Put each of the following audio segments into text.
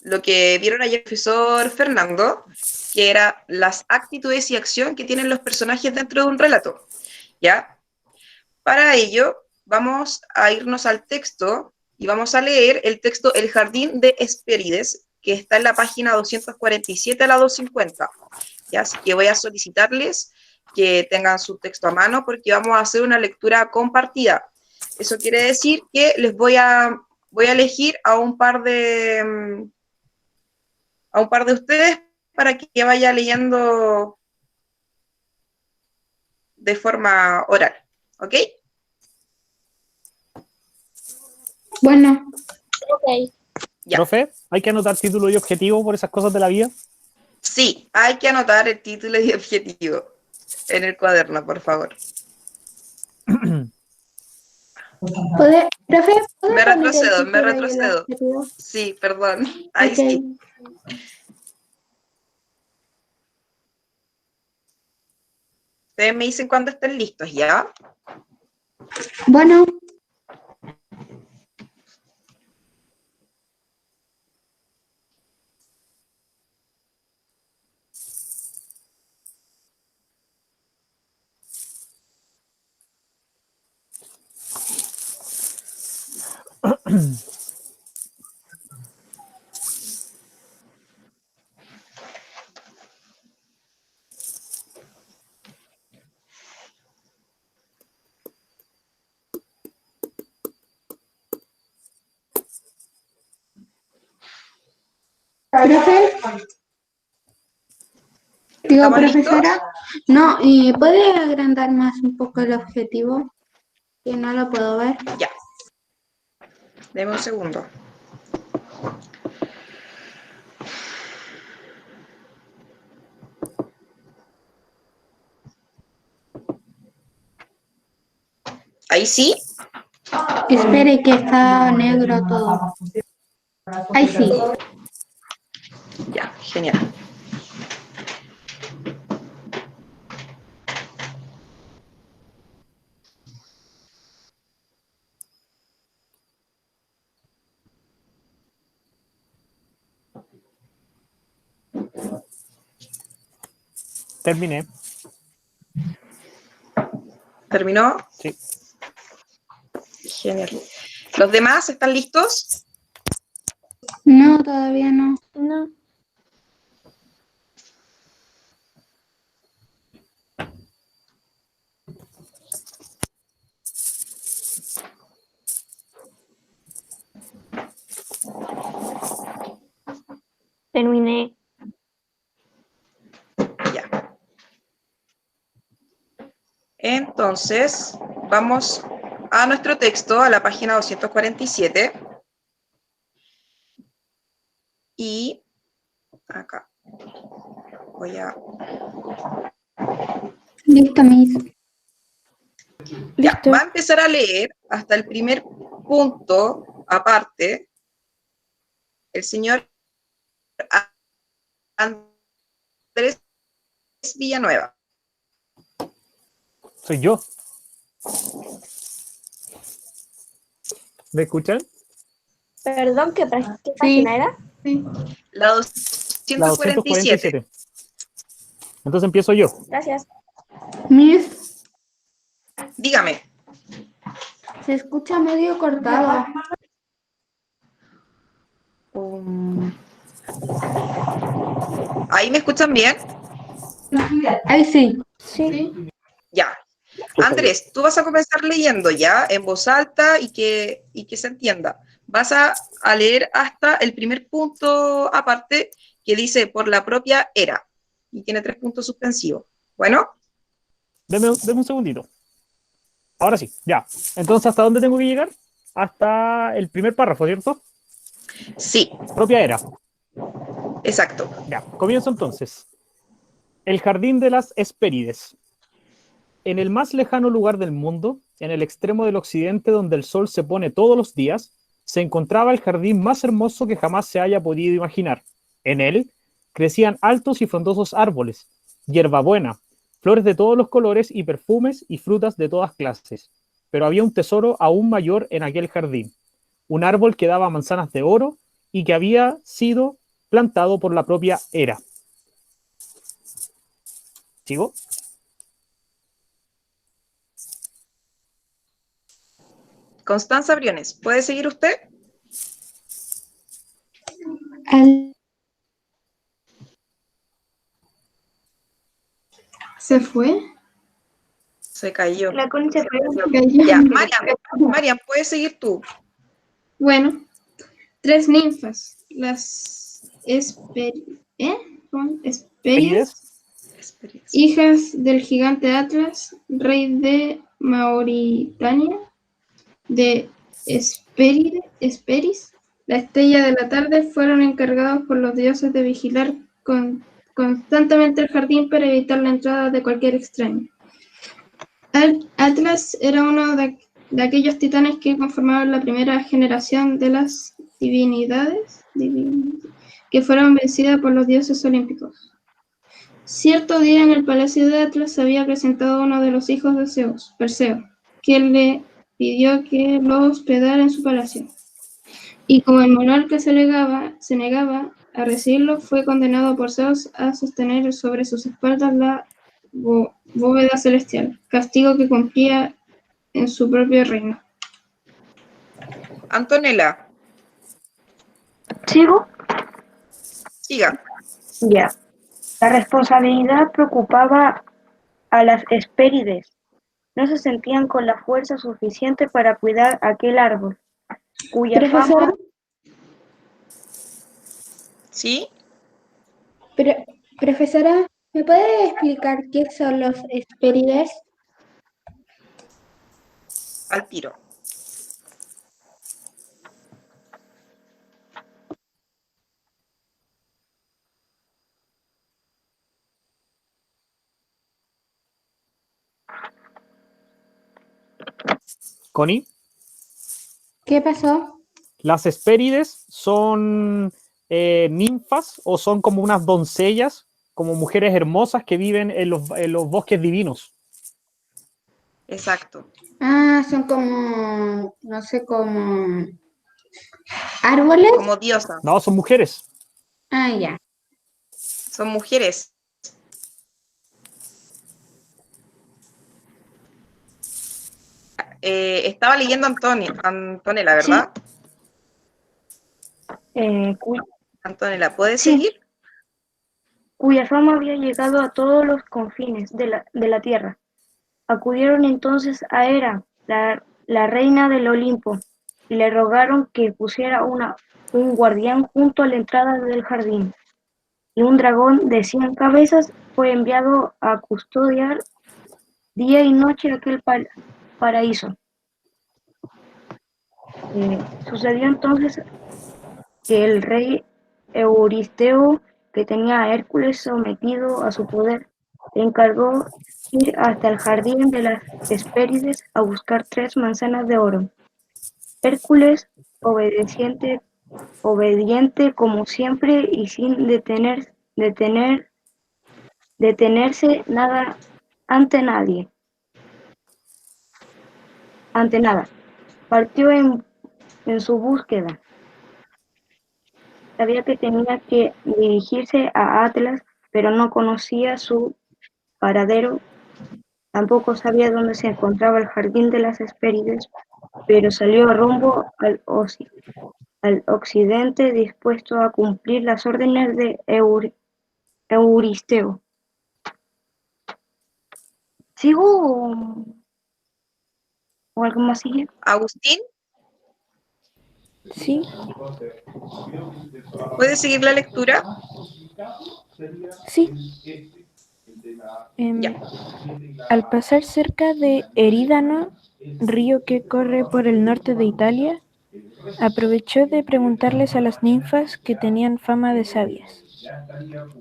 lo que vieron ayer el profesor Fernando, que era las actitudes y acción que tienen los personajes dentro de un relato, ¿ya? Para ello, vamos a irnos al texto y vamos a leer el texto El Jardín de Hespérides, que está en la página 247 a la 250. ¿Ya? Así que voy a solicitarles que tengan su texto a mano porque vamos a hacer una lectura compartida. Eso quiere decir que voy a elegir a un par de ustedes para que vaya leyendo de forma oral, ¿ok? Bueno. Ok. Ya. Profe, ¿hay que anotar título y objetivo por esas cosas de la vida? Sí, hay que anotar el título y objetivo en el cuaderno, por favor. Profe, Me retrocedo. Sí, perdón. Ahí okay. Sí. Ustedes me dicen cuando estén listos, ¿ya? Bueno. Profe. Digo, profesora. ¿Listos? No, ¿puede agrandar más un poco el objetivo? Que no lo puedo ver. Ya. Deme un segundo. ¿Ahí sí? Espere que está negro todo. Ahí sí. Ya, genial. Terminé. ¿Terminó? Sí. Genial. ¿Los demás están listos? No, todavía no. No. Terminé. Ya. Entonces, vamos a nuestro texto, a la página 247. Y acá. Voy a... Listo, Miss. Ya, Listo. va a empezar a leer hasta el primer punto aparte el señor Andrés Villanueva. Soy yo. ¿Me escuchan? Perdón, ¿qué página era? Sí. La La 247. 247. Entonces empiezo yo. Gracias. Miss, Dígame. se escucha medio cortado. ¿Ahí me escuchan bien? Ahí sí. Sí. Ya. Andrés, tú vas a comenzar leyendo ya en voz alta y que se entienda. Vas a leer hasta el primer punto aparte que dice por la propia era y tiene 3 puntos suspensivos. Bueno. Deme un segundito. Ahora sí, ya. Entonces, ¿hasta dónde tengo que llegar? Hasta el primer párrafo, ¿cierto? Sí. Propia era. Exacto. Ya, comienzo entonces. El jardín de las Hespérides. En el más lejano lugar del mundo, en el extremo del occidente donde el sol se pone todos los días, se encontraba el jardín más hermoso que jamás se haya podido imaginar. En él crecían altos y frondosos árboles, hierbabuena, flores de todos los colores y perfumes y frutas de todas clases. Pero había un tesoro aún mayor en aquel jardín, un árbol que daba manzanas de oro y que había sido plantado por la propia Hera. ¿Sigo? Constanza Briones, ¿puede seguir usted? ¿Se fue? Se cayó. La Connie se fue. Ya, Mariam, ¿puedes seguir tú? Bueno, 3 ninfas, las Hespérides, hijas del gigante Atlas, rey de Mauritania, de Hesperis, la estrella de la tarde, fueron encargados por los dioses de vigilar constantemente el jardín para evitar la entrada de cualquier extraño. Atlas era uno de aquellos titanes que conformaron la primera generación de las divinidades que fueron vencidas por los dioses olímpicos. Cierto día en el palacio de Atlas se había presentado uno de los hijos de Zeus, Perseo, que le pidió que lo hospedara en su palacio. Y como el monarca se negaba a recibirlo, fue condenado por Zeus a sostener sobre sus espaldas la bóveda celestial, castigo que cumplía en su propio reino. Antonella, ¿Sigo? siga. Ya. La responsabilidad preocupaba a las Hespérides. No se sentían con la fuerza suficiente para cuidar aquel árbol, cuya Profesora, fama... ¿Sí? profesora, ¿me puede explicar qué son los Hespérides? Al tiro. Connie, ¿Qué pasó? las Hespérides son ninfas o son como unas doncellas, como mujeres hermosas que viven en los bosques divinos. Exacto. Ah, son como, no sé, como árboles. Como diosas. No, son mujeres. Ah, ya. Son mujeres. Estaba leyendo Antonella, ¿verdad? Antonella, ¿puedes Sí. seguir? Cuya fama había llegado a todos los confines de la tierra. Acudieron entonces a Hera, la reina del Olimpo, y le rogaron que pusiera un guardián junto a la entrada del jardín. Y un dragón de 100 cabezas fue enviado a custodiar día y noche aquel paraíso. Sucedió entonces que el rey Euristeo, que tenía a Hércules sometido a su poder, le encargó ir hasta el jardín de las Hespérides a buscar 3 manzanas de oro. Hércules, obediente como siempre y sin detenerse ante nada, partió en su búsqueda. Sabía que tenía que dirigirse a Atlas, pero no conocía su paradero. Tampoco sabía dónde se encontraba el jardín de las Hespérides, pero salió rumbo al occidente, dispuesto a cumplir las órdenes de Euristeo. ¿Sigo o algo más sigue? Agustín, Sí. ¿puedes seguir la lectura? Sí. Ya. Al pasar cerca de Erídano, río que corre por el norte de Italia, aprovechó de preguntarles a las ninfas que tenían fama de sabias.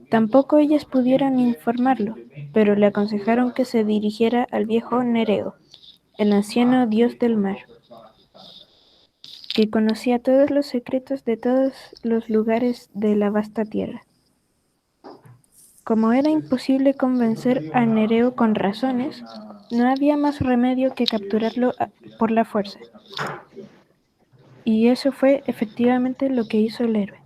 Tampoco ellas pudieron informarlo, pero le aconsejaron que se dirigiera al viejo Nereo, el anciano dios del mar, que conocía todos los secretos de todos los lugares de la vasta tierra. Como era imposible convencer a Nereo con razones, no había más remedio que capturarlo por la fuerza. Y eso fue efectivamente lo que hizo el héroe.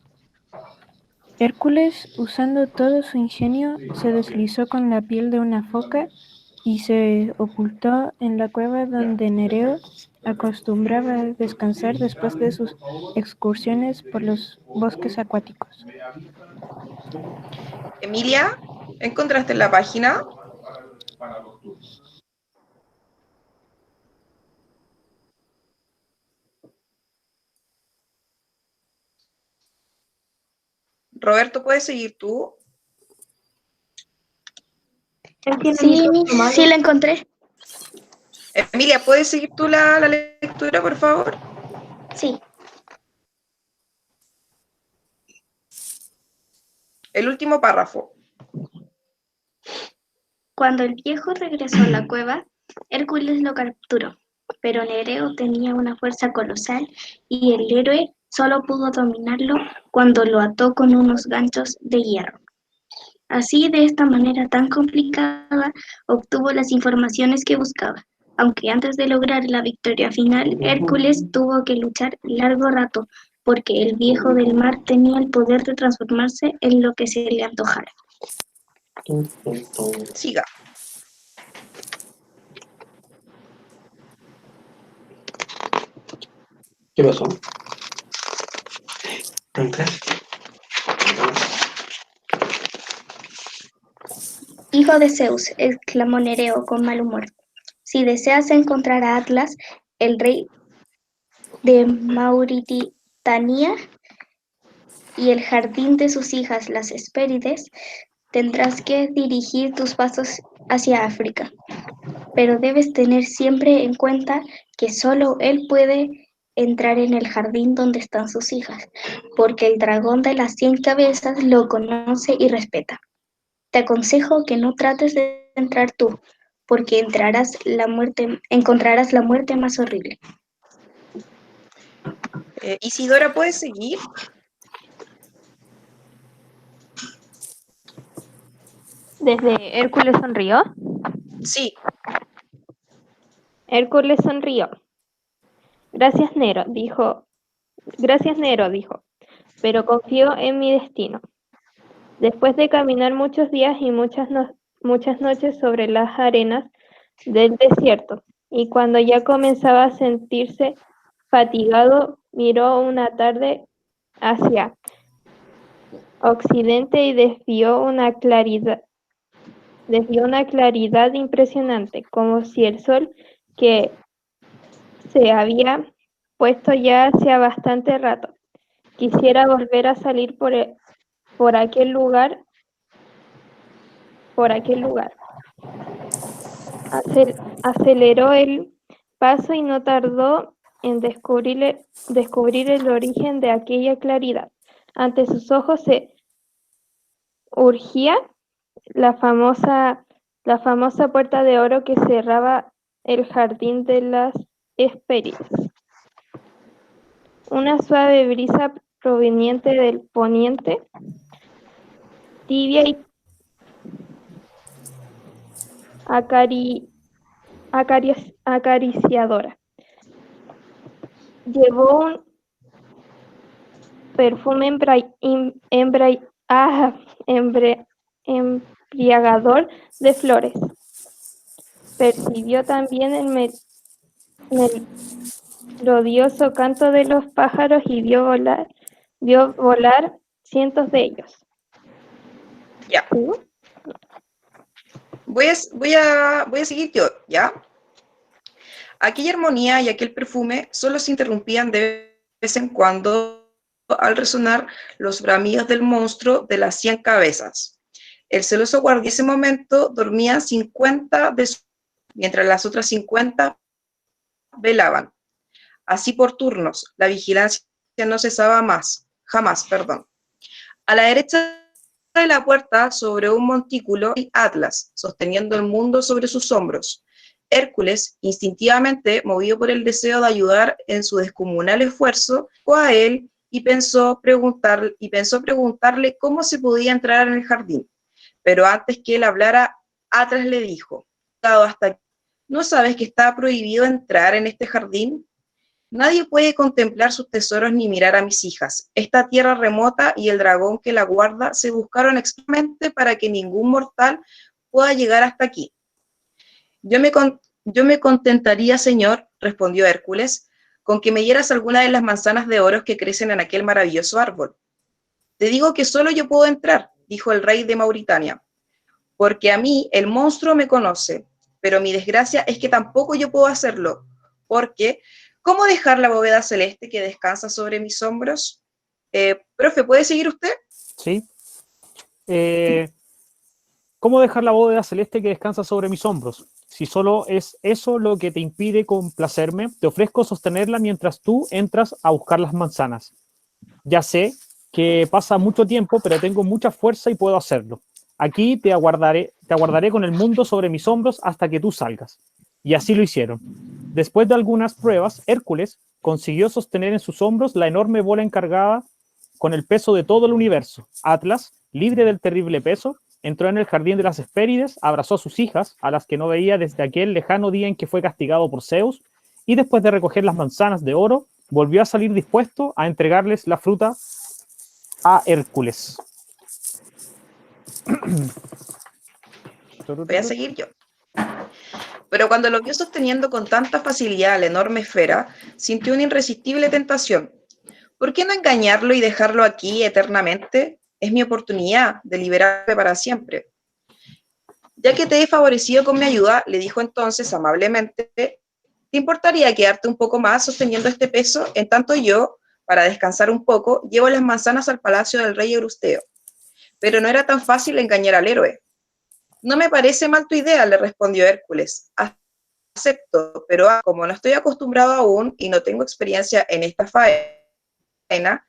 Hércules, usando todo su ingenio, se deslizó con la piel de una foca y se ocultó en la cueva donde Nereo acostumbraba descansar después de sus excursiones por los bosques acuáticos. Emilia, ¿encontraste la página? Roberto, ¿puedes seguir tú? Sí, sí la encontré. Emilia, ¿puedes seguir tú la lectura, por favor? Sí. El último párrafo. Cuando el viejo regresó a la cueva, Hércules lo capturó, pero Nereo tenía una fuerza colosal y el héroe solo pudo dominarlo cuando lo ató con unos ganchos de hierro. Así, de esta manera tan complicada, obtuvo las informaciones que buscaba. Aunque antes de lograr la victoria final, Hércules tuvo que luchar largo rato, porque el viejo del mar tenía el poder de transformarse en lo que se le antojara. Siga. ¿Qué pasó? ¿Entra? Hijo de Zeus, exclamó Nereo con mal humor, si deseas encontrar a Atlas, el rey de Mauritania, y el jardín de sus hijas, las Hespérides, tendrás que dirigir tus pasos hacia África. Pero debes tener siempre en cuenta que solo él puede entrar en el jardín donde están sus hijas, porque el dragón de las 100 cabezas lo conoce y respeta. Te aconsejo que no trates de entrar tú, porque encontrarás la muerte más horrible. Isidora, ¿puedes seguir? Desde Hércules sonrió. Sí. Hércules sonrió. Gracias, Nero, dijo, pero confío en mi destino. Después de caminar muchos días y muchas noches sobre las arenas del desierto, y cuando ya comenzaba a sentirse fatigado, miró una tarde hacia occidente y desvió una claridad impresionante, como si el sol, que se había puesto ya hacía bastante rato, quisiera volver a salir por aquel lugar. Aceleró el paso y no tardó en descubrir el origen de aquella claridad. Ante sus ojos se urgía la famosa puerta de oro que cerraba el jardín de las Hespérides. Una suave brisa proveniente del poniente, tibia y acariciadora, llevó un perfume embriagador de flores. Percibió también el melodioso canto de los pájaros y vio volar cientos de ellos. Ya. Voy a seguir yo, ¿ya? Aquella armonía y aquel perfume solo se interrumpían de vez en cuando al resonar los bramidos del monstruo de las 100 cabezas. El celoso guardia en ese momento dormía 50 mientras las otras 50 velaban. Así por turnos, la vigilancia no cesaba jamás. A la derecha de la puerta, sobre un montículo, el Atlas, sosteniendo el mundo sobre sus hombros. Hércules, instintivamente movido por el deseo de ayudar en su descomunal esfuerzo, fue a él y pensó preguntarle cómo se podía entrar en el jardín. Pero antes que él hablara, Atlas le dijo: ¿No sabes que está prohibido entrar en este jardín? Nadie puede contemplar sus tesoros ni mirar a mis hijas. Esta tierra remota y el dragón que la guarda se buscaron expresamente para que ningún mortal pueda llegar hasta aquí. Yo me contentaría, señor, respondió Hércules, con que me dieras alguna de las manzanas de oro que crecen en aquel maravilloso árbol. Te digo que solo yo puedo entrar, dijo el rey de Mauritania, porque a mí el monstruo me conoce, pero mi desgracia es que tampoco yo puedo hacerlo, porque ¿cómo dejar la bóveda celeste que descansa sobre mis hombros? Profe, ¿puede seguir usted? Sí. ¿Cómo dejar la bóveda celeste que descansa sobre mis hombros? Si solo es eso lo que te impide complacerme, te ofrezco sostenerla mientras tú entras a buscar las manzanas. Ya sé que pasa mucho tiempo, pero tengo mucha fuerza y puedo hacerlo. Aquí te aguardaré con el mundo sobre mis hombros hasta que tú salgas. Y así lo hicieron. Después de algunas pruebas, Hércules consiguió sostener en sus hombros la enorme bola encargada con el peso de todo el universo. Atlas, libre del terrible peso, entró en el jardín de las Hespérides, abrazó a sus hijas, a las que no veía desde aquel lejano día en que fue castigado por Zeus, y después de recoger las manzanas de oro, volvió a salir dispuesto a entregarles la fruta a Hércules. Voy a seguir yo. Pero cuando lo vio sosteniendo con tanta facilidad la enorme esfera, sintió una irresistible tentación. ¿Por qué no engañarlo y dejarlo aquí eternamente? Es mi oportunidad de liberarme para siempre. Ya que te he favorecido con mi ayuda, le dijo entonces amablemente, ¿te importaría quedarte un poco más sosteniendo este peso? En tanto yo, para descansar un poco, llevo las manzanas al palacio del rey Euristeo. Pero no era tan fácil engañar al héroe. No me parece mal tu idea, le respondió Hércules. Acepto, pero como no estoy acostumbrado aún y no tengo experiencia en esta faena,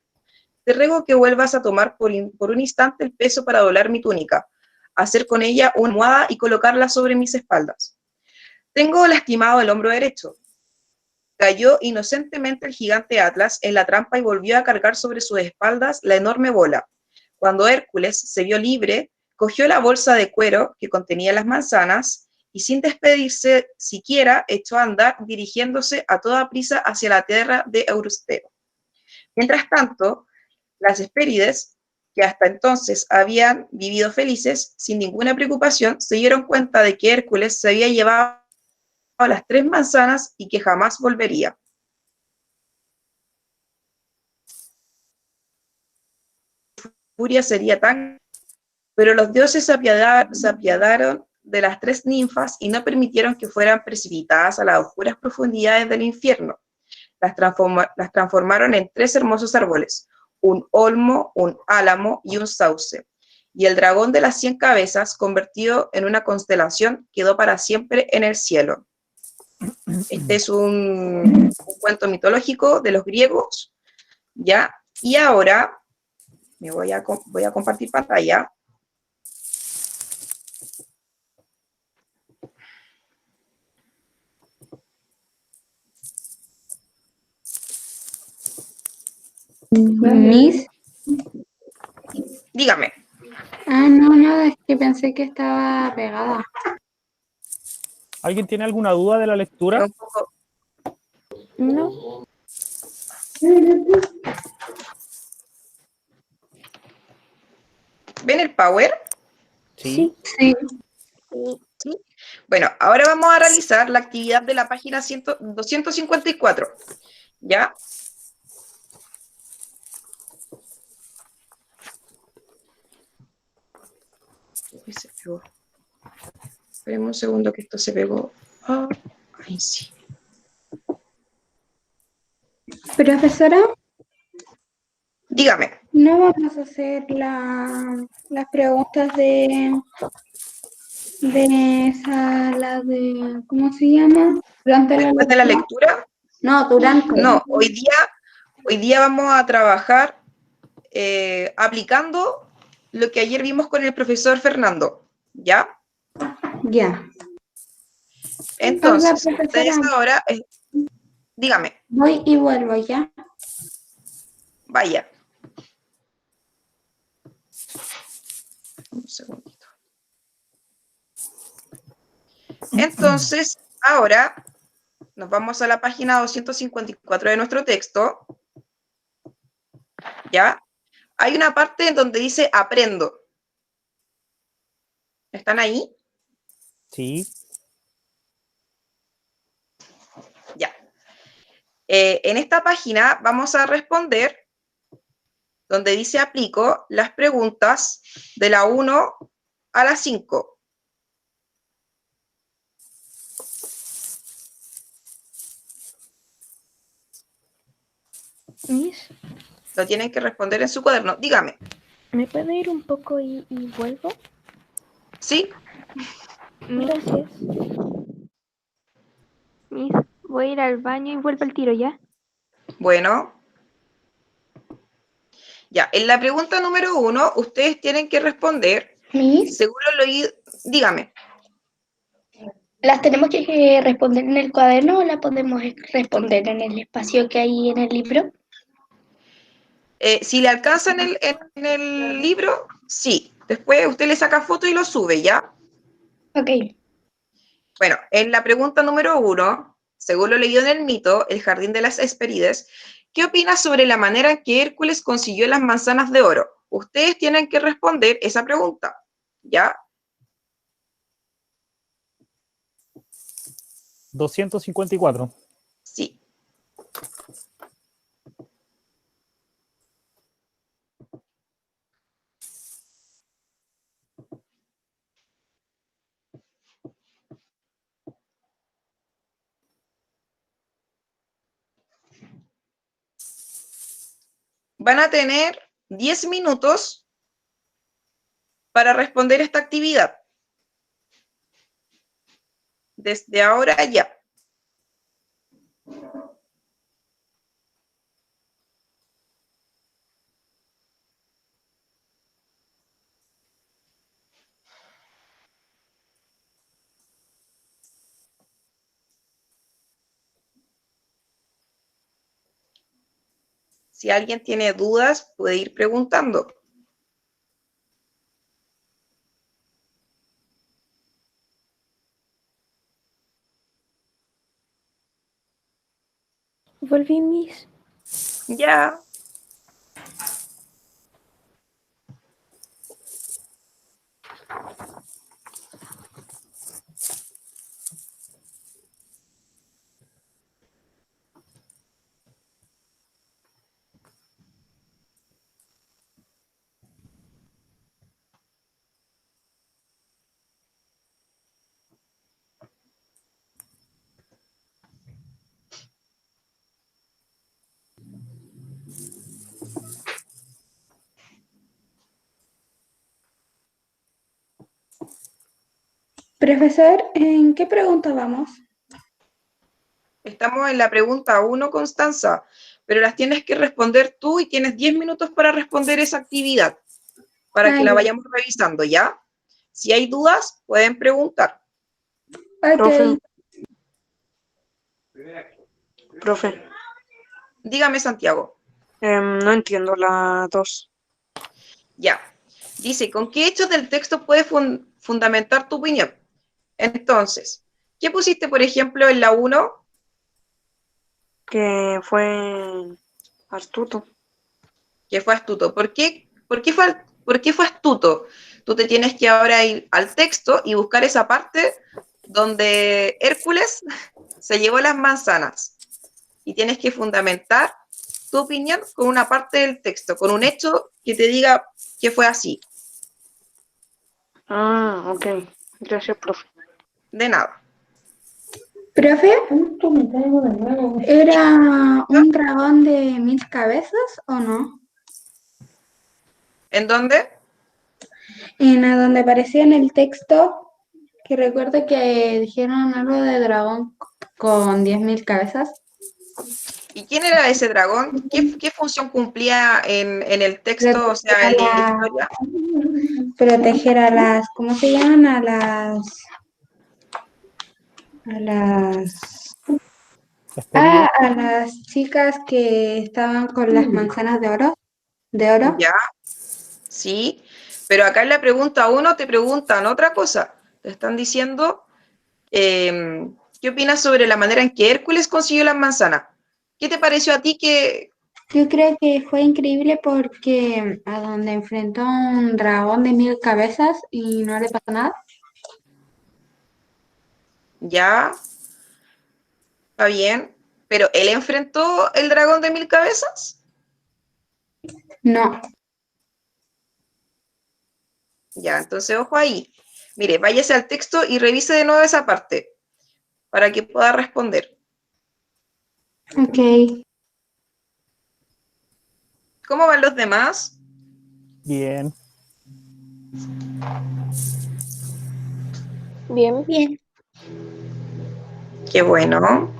te ruego que vuelvas a tomar por un instante el peso para doblar mi túnica, hacer con ella una almohada y colocarla sobre mis espaldas. Tengo lastimado el hombro derecho. Cayó inocentemente el gigante Atlas en la trampa y volvió a cargar sobre sus espaldas la enorme bola. Cuando Hércules se vio libre, cogió la bolsa de cuero que contenía las manzanas y sin despedirse siquiera echó a andar dirigiéndose a toda prisa hacia la tierra de Euristeo. Mientras tanto, las Hespérides, que hasta entonces habían vivido felices, sin ninguna preocupación, se dieron cuenta de que Hércules se había llevado las 3 manzanas y que jamás volvería. Furia sería tan... Pero los dioses se apiadaron de las 3 ninfas y no permitieron que fueran precipitadas a las oscuras profundidades del infierno. Las transformaron en 3 hermosos árboles, un olmo, un álamo y un sauce. Y el dragón de las 100 cabezas, convertido en una constelación, quedó para siempre en el cielo. Este es un cuento mitológico de los griegos, ¿ya? Y ahora voy a compartir pantalla. Miss. Dígame. No, es que pensé que estaba pegada. ¿Alguien tiene alguna duda de la lectura? Un poco... No. ¿Ven el power? Sí. Sí. ¿Sí? Bueno, ahora vamos a realizar la actividad de la página 254. ¿Ya? Uy, se pegó. Esperemos un segundo que esto se pegó. Oh, ay, sí. Profesora, Dígame. no vamos a hacer las preguntas de esa, la de, ¿cómo se llama? Durante la Después de la lectura. lectura, No, durante. no, hoy día vamos a trabajar aplicando lo que ayer vimos con el profesor Fernando, ¿ya? Ya. Entonces, Oiga, ustedes profesora, ahora, dígame, voy y vuelvo, ¿ya? vaya. Un segundito. Entonces, ahora nos vamos a la página 254 de nuestro texto, ¿ya? Hay una parte en donde dice aprendo. ¿Están ahí? Sí. Ya. En esta página vamos a responder, donde dice aplico, las preguntas de la 1 a la 5. Miss, Lo tienen que responder en su cuaderno. Dígame. ¿me puedo ir un poco y vuelvo? ¿Sí? Gracias. Miss, voy a ir al baño y vuelvo al tiro, ¿ya? Bueno. Ya, en la pregunta número 1, ustedes tienen que responder, Miss, seguro lo oí, dígame. ¿las tenemos que responder en el cuaderno o las podemos responder en el espacio que hay en el libro? Si le alcanzan en el libro, sí. Después usted le saca foto y lo sube, ¿ya? Ok. Bueno, en la pregunta número 1, según lo leído en el mito, El jardín de las Hespérides, ¿qué opinas sobre la manera en que Hércules consiguió las manzanas de oro? Ustedes tienen que responder esa pregunta, ¿ya? 254. Sí. Van a tener 10 minutos para responder esta actividad. Desde ahora ya. Si alguien tiene dudas, puede ir preguntando. Volví, Miss. Ya. Profesor, ¿en qué pregunta vamos? Estamos en la pregunta 1, Constanza, pero las tienes que responder tú y tienes 10 minutos para responder esa actividad, para que la Ya. vayamos revisando, ¿ya? Si hay dudas, pueden preguntar. Ok. Profe, Dígame, Santiago. no entiendo la 2. Ya. Dice, ¿con qué hechos del texto puedes fundamentar tu opinión? Entonces, ¿qué pusiste, por ejemplo, en la 1? Que fue astuto. Que fue astuto. ¿Por qué fue astuto? Tú te tienes que ahora ir al texto y buscar esa parte donde Hércules se llevó las manzanas. Y tienes que fundamentar tu opinión con una parte del texto, con un hecho que te diga que fue así. Ah, ok. Gracias, profe. De nada. Profe, ¿era un dragón de 1000 cabezas o no? ¿En dónde? En a donde aparecía en el texto, que recuerdo que dijeron algo de dragón con 10.000 cabezas. ¿Y quién era ese dragón? ¿Qué función cumplía en el texto, o sea, en la historia? Proteger a las, ¿cómo se llaman? A las chicas que estaban con las manzanas de oro. Ya, sí. Pero acá en la pregunta 1 te preguntan otra cosa. Te están diciendo ¿qué opinas sobre la manera en que Hércules consiguió las manzanas? ¿Qué te pareció a ti que... Yo creo que fue increíble porque a donde enfrentó a un dragón de 1000 cabezas y no le pasó nada. Ya, está bien, pero ¿él enfrentó el dragón de 1000 cabezas? No. Ya, entonces ojo ahí. Mire, váyase al texto y revise de nuevo esa parte para que pueda responder. Ok. ¿Cómo van los demás? Bien. Bien. Bien. Qué bueno.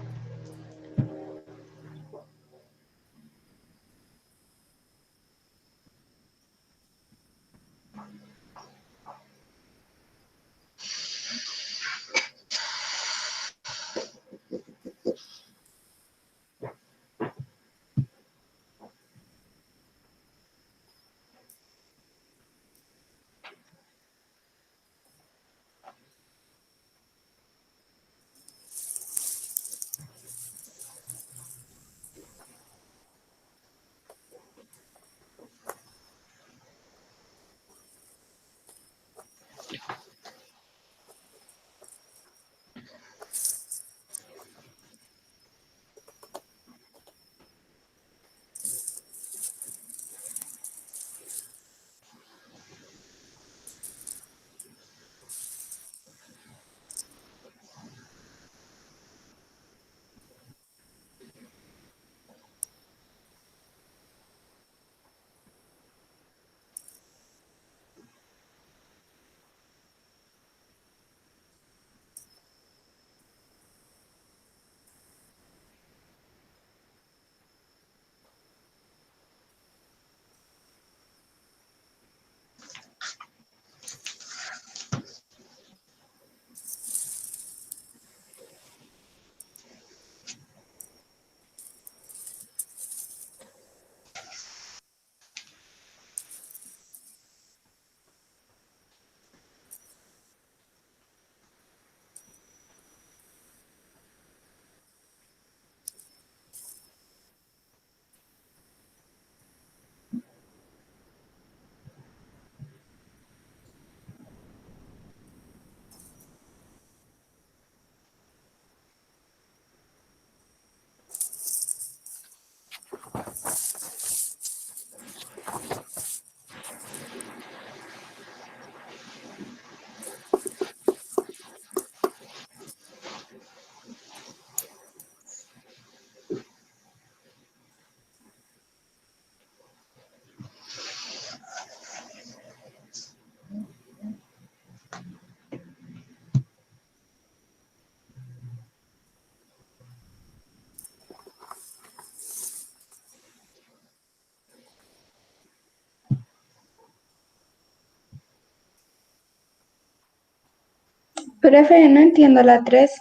Profe, no entiendo la 3.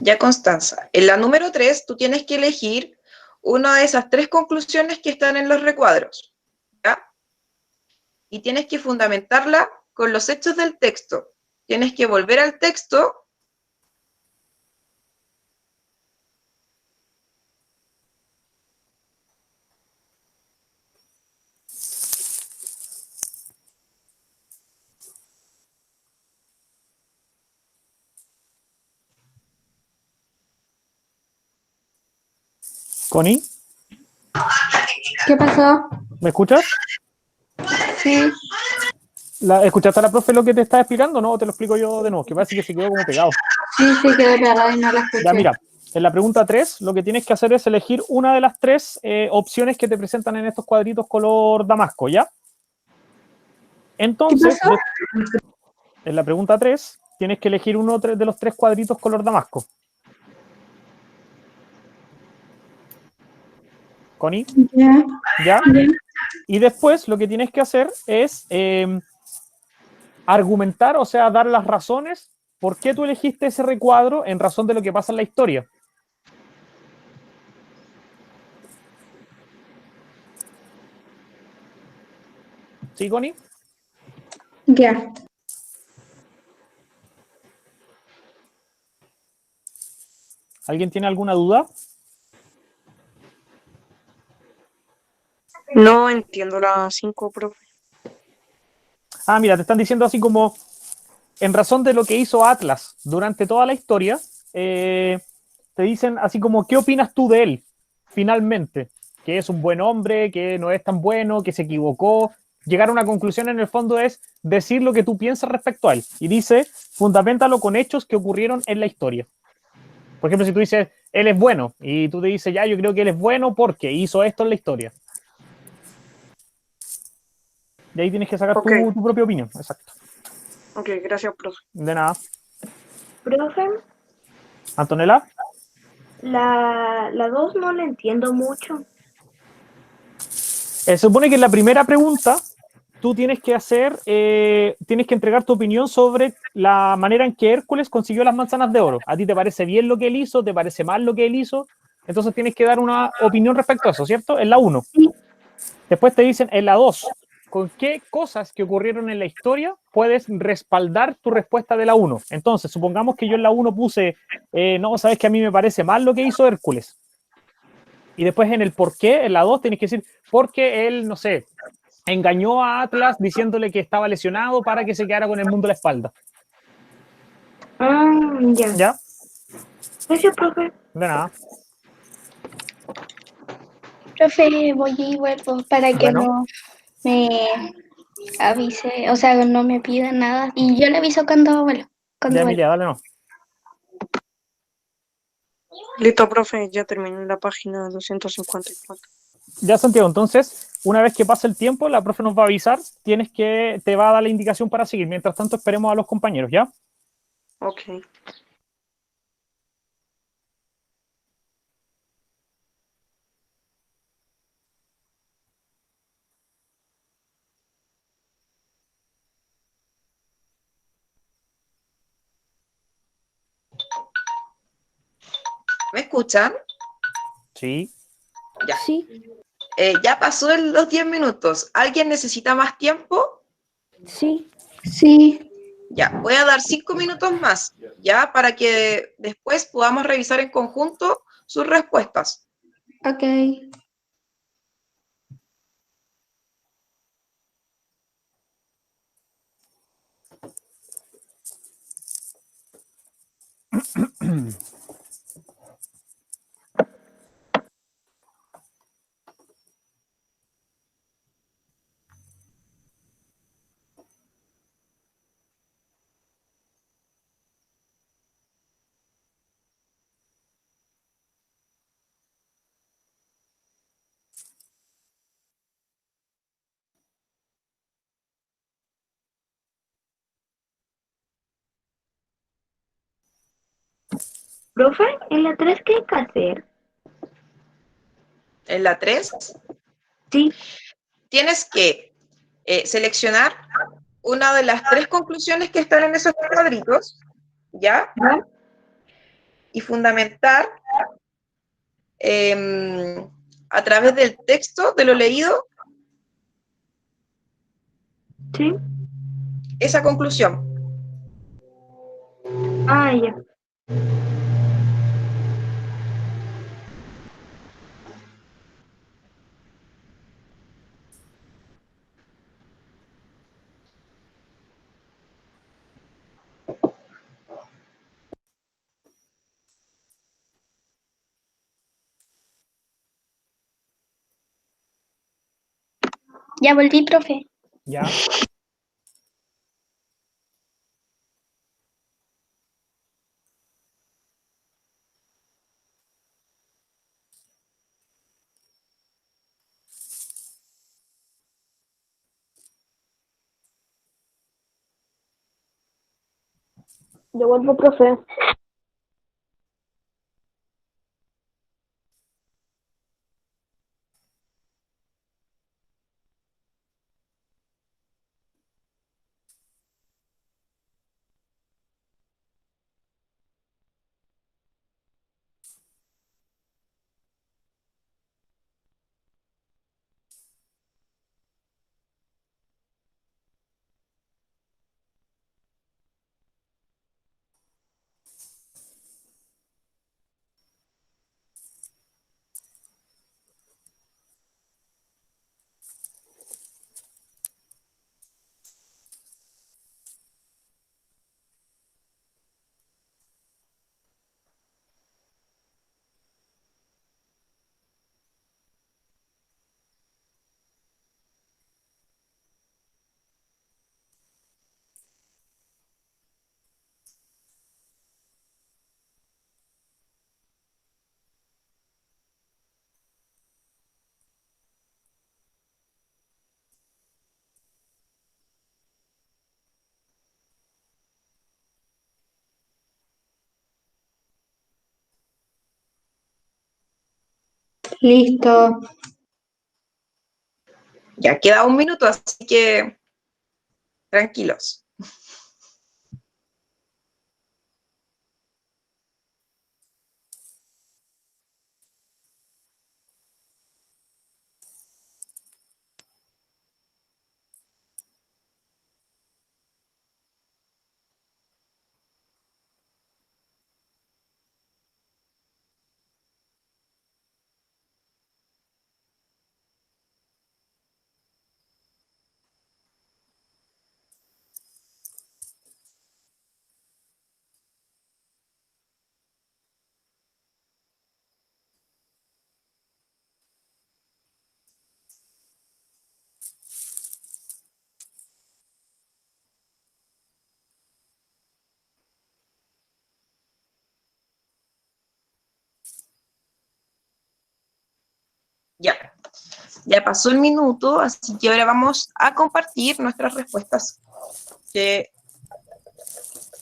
Ya, Constanza. En la número 3, tú tienes que elegir una de esas 3 conclusiones que están en los recuadros. ¿Ya? Y tienes que fundamentarla con los hechos del texto. Tienes que volver al texto. Connie, ¿Qué pasó? ¿me escuchas? Sí. ¿Escuchaste a la profe lo que te estaba explicando? No, te lo explico yo de nuevo, que parece que se quedó como pegado. Sí, quedó pegado y no la Ya, escuché. mira, en la pregunta 3, lo que tienes que hacer es elegir una de las 3 opciones que te presentan en estos cuadritos color damasco, ¿ya? Entonces, ¿Qué pasó? en la pregunta 3, tienes que elegir uno de los 3 cuadritos color damasco. Connie, Ya. ¿ya? Y después lo que tienes que hacer es argumentar, o sea, dar las razones por qué tú elegiste ese recuadro en razón de lo que pasa en la historia. ¿Sí, Connie? Ya. ¿Alguien tiene alguna duda? No entiendo la 5, profe. Ah, mira, te están diciendo así como, en razón de lo que hizo Atlas durante toda la historia, te dicen así como, ¿qué opinas tú de él, finalmente? Que es un buen hombre, que no es tan bueno, que se equivocó. Llegar a una conclusión en el fondo es decir lo que tú piensas respecto a él. Y dice, fundamentalo con hechos que ocurrieron en la historia. Por ejemplo, si tú dices, él es bueno, y tú te dices, ya, yo creo que él es bueno porque hizo esto en la historia. De ahí tienes que sacar Ok, tu propia opinión. Exacto. ok, gracias, profe. De nada. Profe, Antonella. la 2 no la entiendo mucho. Se supone que en la primera pregunta tú tienes que tienes que entregar tu opinión sobre la manera en que Hércules consiguió las manzanas de oro. ¿A ti te parece bien lo que él hizo? ¿Te parece mal lo que él hizo? Entonces tienes que dar una opinión respecto a eso, ¿cierto? En la 1. Después te dicen en la 2, ¿con qué cosas que ocurrieron en la historia puedes respaldar tu respuesta de la 1? Entonces, supongamos que yo en la 1 puse, no, sabes que a mí me parece mal lo que hizo Hércules. Y después en el por qué, en la 2, tienes que decir, porque él, no sé, engañó a Atlas diciéndole que estaba lesionado para que se quedara con el mundo a la espalda. Ah, ya. ¿Ya? Gracias, profe. De nada. Profe, voy y vuelvo para que Bueno, no me avise, o sea, no me pida nada. Y yo le aviso cuando vuelva. ya Cuando vuelva. Emilia, dale no. Listo, profe, ya terminé la página 254. Ya, Santiago, entonces, una vez que pase el tiempo, la profe nos va a avisar, te va a dar la indicación para seguir. Mientras tanto, esperemos a los compañeros, ¿ya? Ok. ¿Me escuchan? Sí. Ya. Sí, Ya pasó los 10 minutos. ¿Alguien necesita más tiempo? sí. Sí, Ya, voy a dar 5 minutos más, ya, para que después podamos revisar en conjunto sus respuestas. ok. Profe, en la 3, ¿qué hay que hacer? En la 3, Sí. tienes que seleccionar una de las 3 conclusiones que están en esos cuadritos, ¿ya? ¿Ya? Y fundamentar a través del texto, de lo leído, Sí. esa conclusión. Ah, ya. Ya volví, profe. Ya. Devuelvo, profe. Listo. Ya queda un minuto, así que tranquilos. Ya pasó el minuto, así que ahora vamos a compartir nuestras respuestas que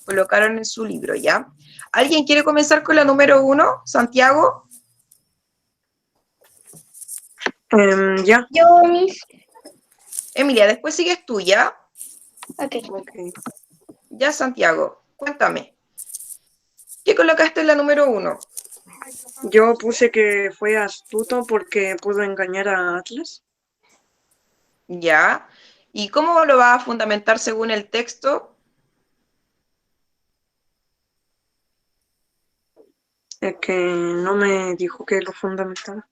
colocaron en su libro, ¿ya? ¿Alguien quiere comenzar con la número 1? Santiago. Ya. Yo, Miss. Emilia, después sigues tú, ¿ya? Ok. Ok. Ya, Santiago, cuéntame. ¿Qué colocaste en la número 1? Yo puse que fue astuto porque pudo engañar a Atlas. ¿Ya? ¿Y cómo lo va a fundamentar según el texto? Es que no me dijo que lo fundamentaba.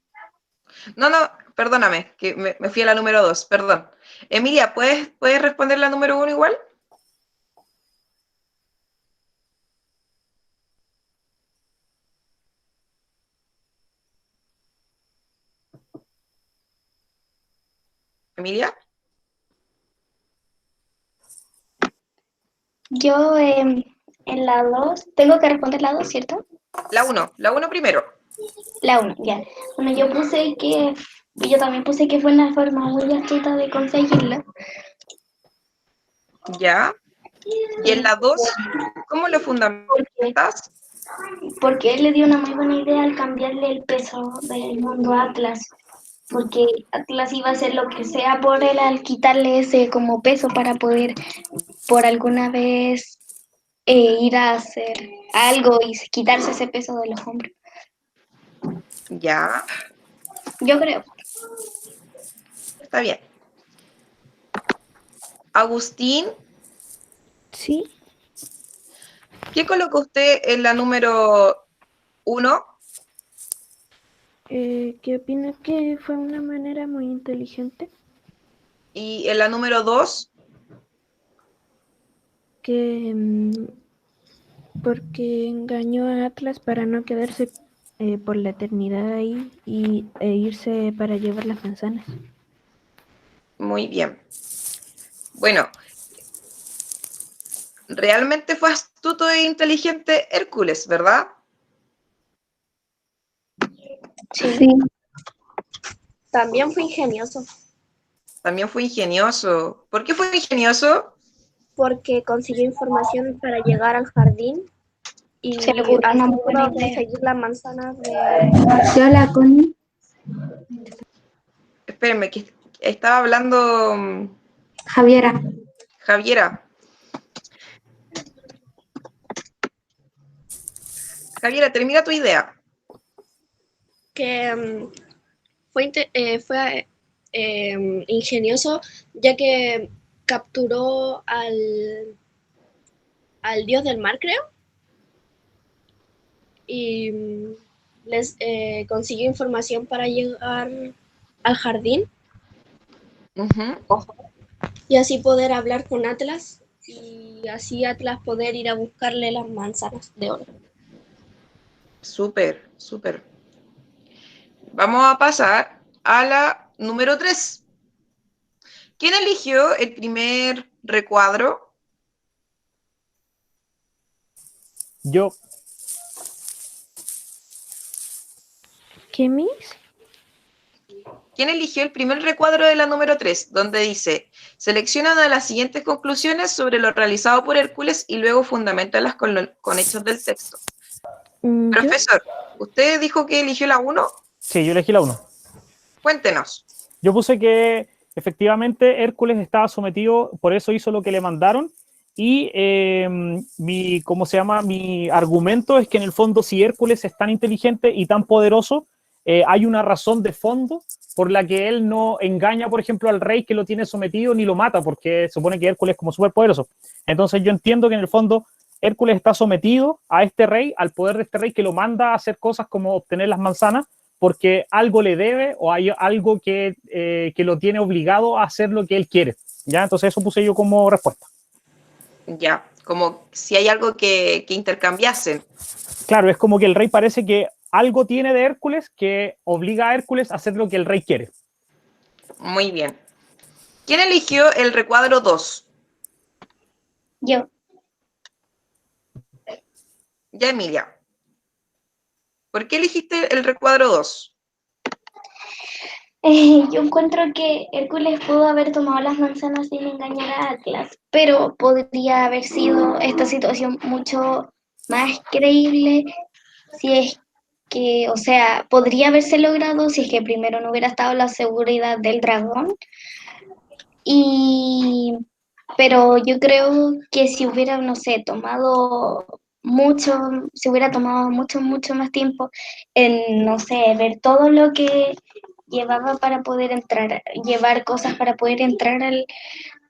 No, perdóname, que me fui a la número 2, perdón. Emilia, ¿puedes responder la número 1 igual? Emilia. Yo en la 2, tengo que responder la 2, ¿cierto? La 1 primero. La 1, ya. Bueno, yo también puse que fue una forma muy astuta de conseguirla. ¿Ya? ¿Y en la 2, cómo lo fundamentas? Porque él le dio una muy buena idea al cambiarle el peso del mundo a Atlas. Porque Atlas iba a hacer lo que sea por él al quitarle ese como peso para poder por alguna vez ir a hacer algo y quitarse ese peso de los hombros. Ya, Yo creo. está bien. Agustín, Sí, ¿qué colocó usted en la número 1? que opino que fue una manera muy inteligente, ¿Y en la número 2? que porque engañó a Atlas para no quedarse por la eternidad ahí e irse para llevar las manzanas. Muy bien. Bueno, realmente fue astuto e inteligente Hércules, ¿verdad? Sí. También fue ingenioso, También fue ingenioso. ¿Por qué fue ingenioso? porque consiguió información para llegar al jardín y Se le ocurrió una así muy buena pudo idea. conseguir las manzanas de... Hola, Connie. Espérenme, que estaba hablando Javiera. Javiera. Javiera, termina tu idea. que fue ingenioso, ya que capturó al dios del mar, creo, y les consiguió información para llegar al jardín Ujú. y así poder hablar con Atlas y así Atlas poder ir a buscarle las manzanas de oro. Súper, súper. Vamos a pasar a la número 3. ¿Quién eligió el primer recuadro? Yo, ¿Qué, Miss? ¿Quién eligió el primer recuadro de la número 3? Donde dice, selecciona una de las siguientes conclusiones sobre lo realizado por Hércules y luego fundamentalas con hechos del texto. ¿Yo? Profesor, ¿usted dijo que eligió la 1? Sí, yo elegí la 1. Cuéntenos. Yo puse que efectivamente Hércules estaba sometido, por eso hizo lo que le mandaron. Y ¿cómo se llama? Mi argumento es que en el fondo, si Hércules es tan inteligente y tan poderoso, hay una razón de fondo por la que él no engaña, por ejemplo, al rey que lo tiene sometido ni lo mata, porque se supone que Hércules es como súper poderoso. Entonces yo entiendo que en el fondo Hércules está sometido a este rey, al poder de este rey que lo manda a hacer cosas como obtener las manzanas, porque algo le debe o hay algo que lo tiene obligado a hacer lo que él quiere. ¿Ya? Entonces eso puse yo como respuesta. Ya, como si hay algo que intercambiasen. Claro, es como que el rey parece que algo tiene de Hércules que obliga a Hércules a hacer lo que el rey quiere. Muy bien. ¿Quién eligió el recuadro 2? Yo. Ya, Emilia. ¿Por qué elegiste el recuadro 2? Yo encuentro que Hércules pudo haber tomado las manzanas sin engañar a Atlas, pero podría haber sido esta situación mucho más creíble si es que, o sea, podría haberse logrado si es que primero no hubiera estado la seguridad del dragón. Pero yo creo que si hubiera, no sé, se hubiera tomado mucho más tiempo en, no sé, ver todo lo que llevaba para poder entrar, llevar cosas para poder entrar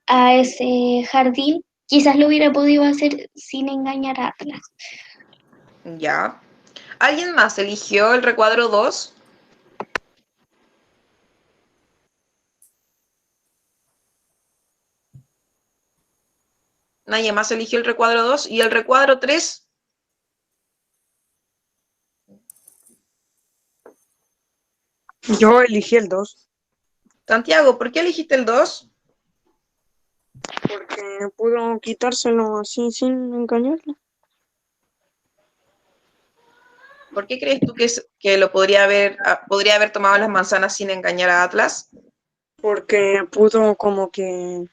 a ese jardín, quizás lo hubiera podido hacer sin engañar a Atlas. Ya. ¿Alguien más eligió el recuadro 2? Nadie más eligió el recuadro 2. ¿Y el recuadro 3? Yo elegí el 2 Santiago, ¿por qué elegiste el 2? porque pudo quitárselo así sin engañarlo. ¿Por qué crees tú que lo podría haber tomado las manzanas sin engañar a Atlas? Porque pudo como que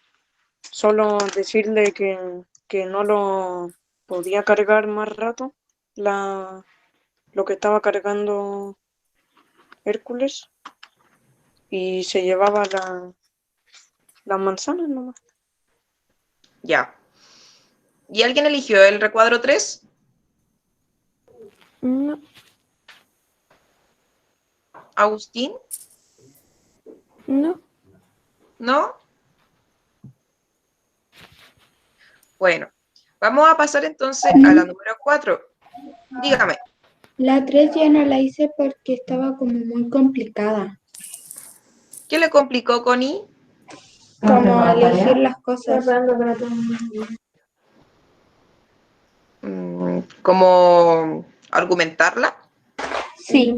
solo decirle que no lo podía cargar más rato lo que estaba cargando Hércules y se llevaba las manzanas nomás. Ya. ¿Y alguien eligió el recuadro 3? No, ¿Agustín? no. ¿No? Bueno, vamos a pasar entonces a la número 4. Dígame. La 3 ya no la hice porque estaba como muy complicada. ¿Qué le complicó, Connie? Como elegir las cosas. ¿Cómo argumentarla? Sí,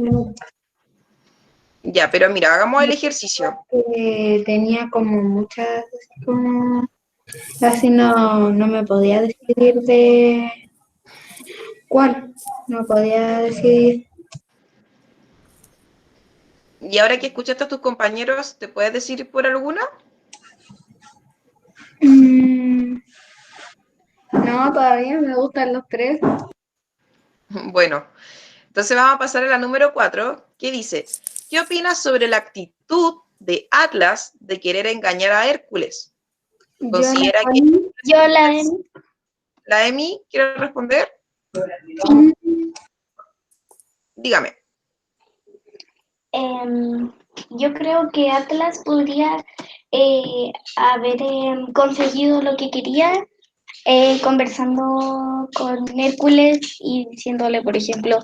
Ya, pero mira, hagamos el ejercicio. tenía como muchas, como, casi no me podía decidir de cuál, no podía decidir. Y ahora que escuchaste a tus compañeros, ¿te puedes decir por alguna? No, todavía me gustan los tres. Bueno, entonces vamos a pasar a la número 4, que dice, ¿qué opinas sobre la actitud de Atlas de querer engañar a Hércules? ¿Considera que... Yo ¿La Emi quiere responder? Dígame. yo creo que Atlas podría haber conseguido lo que quería conversando con Hércules y diciéndole, por ejemplo,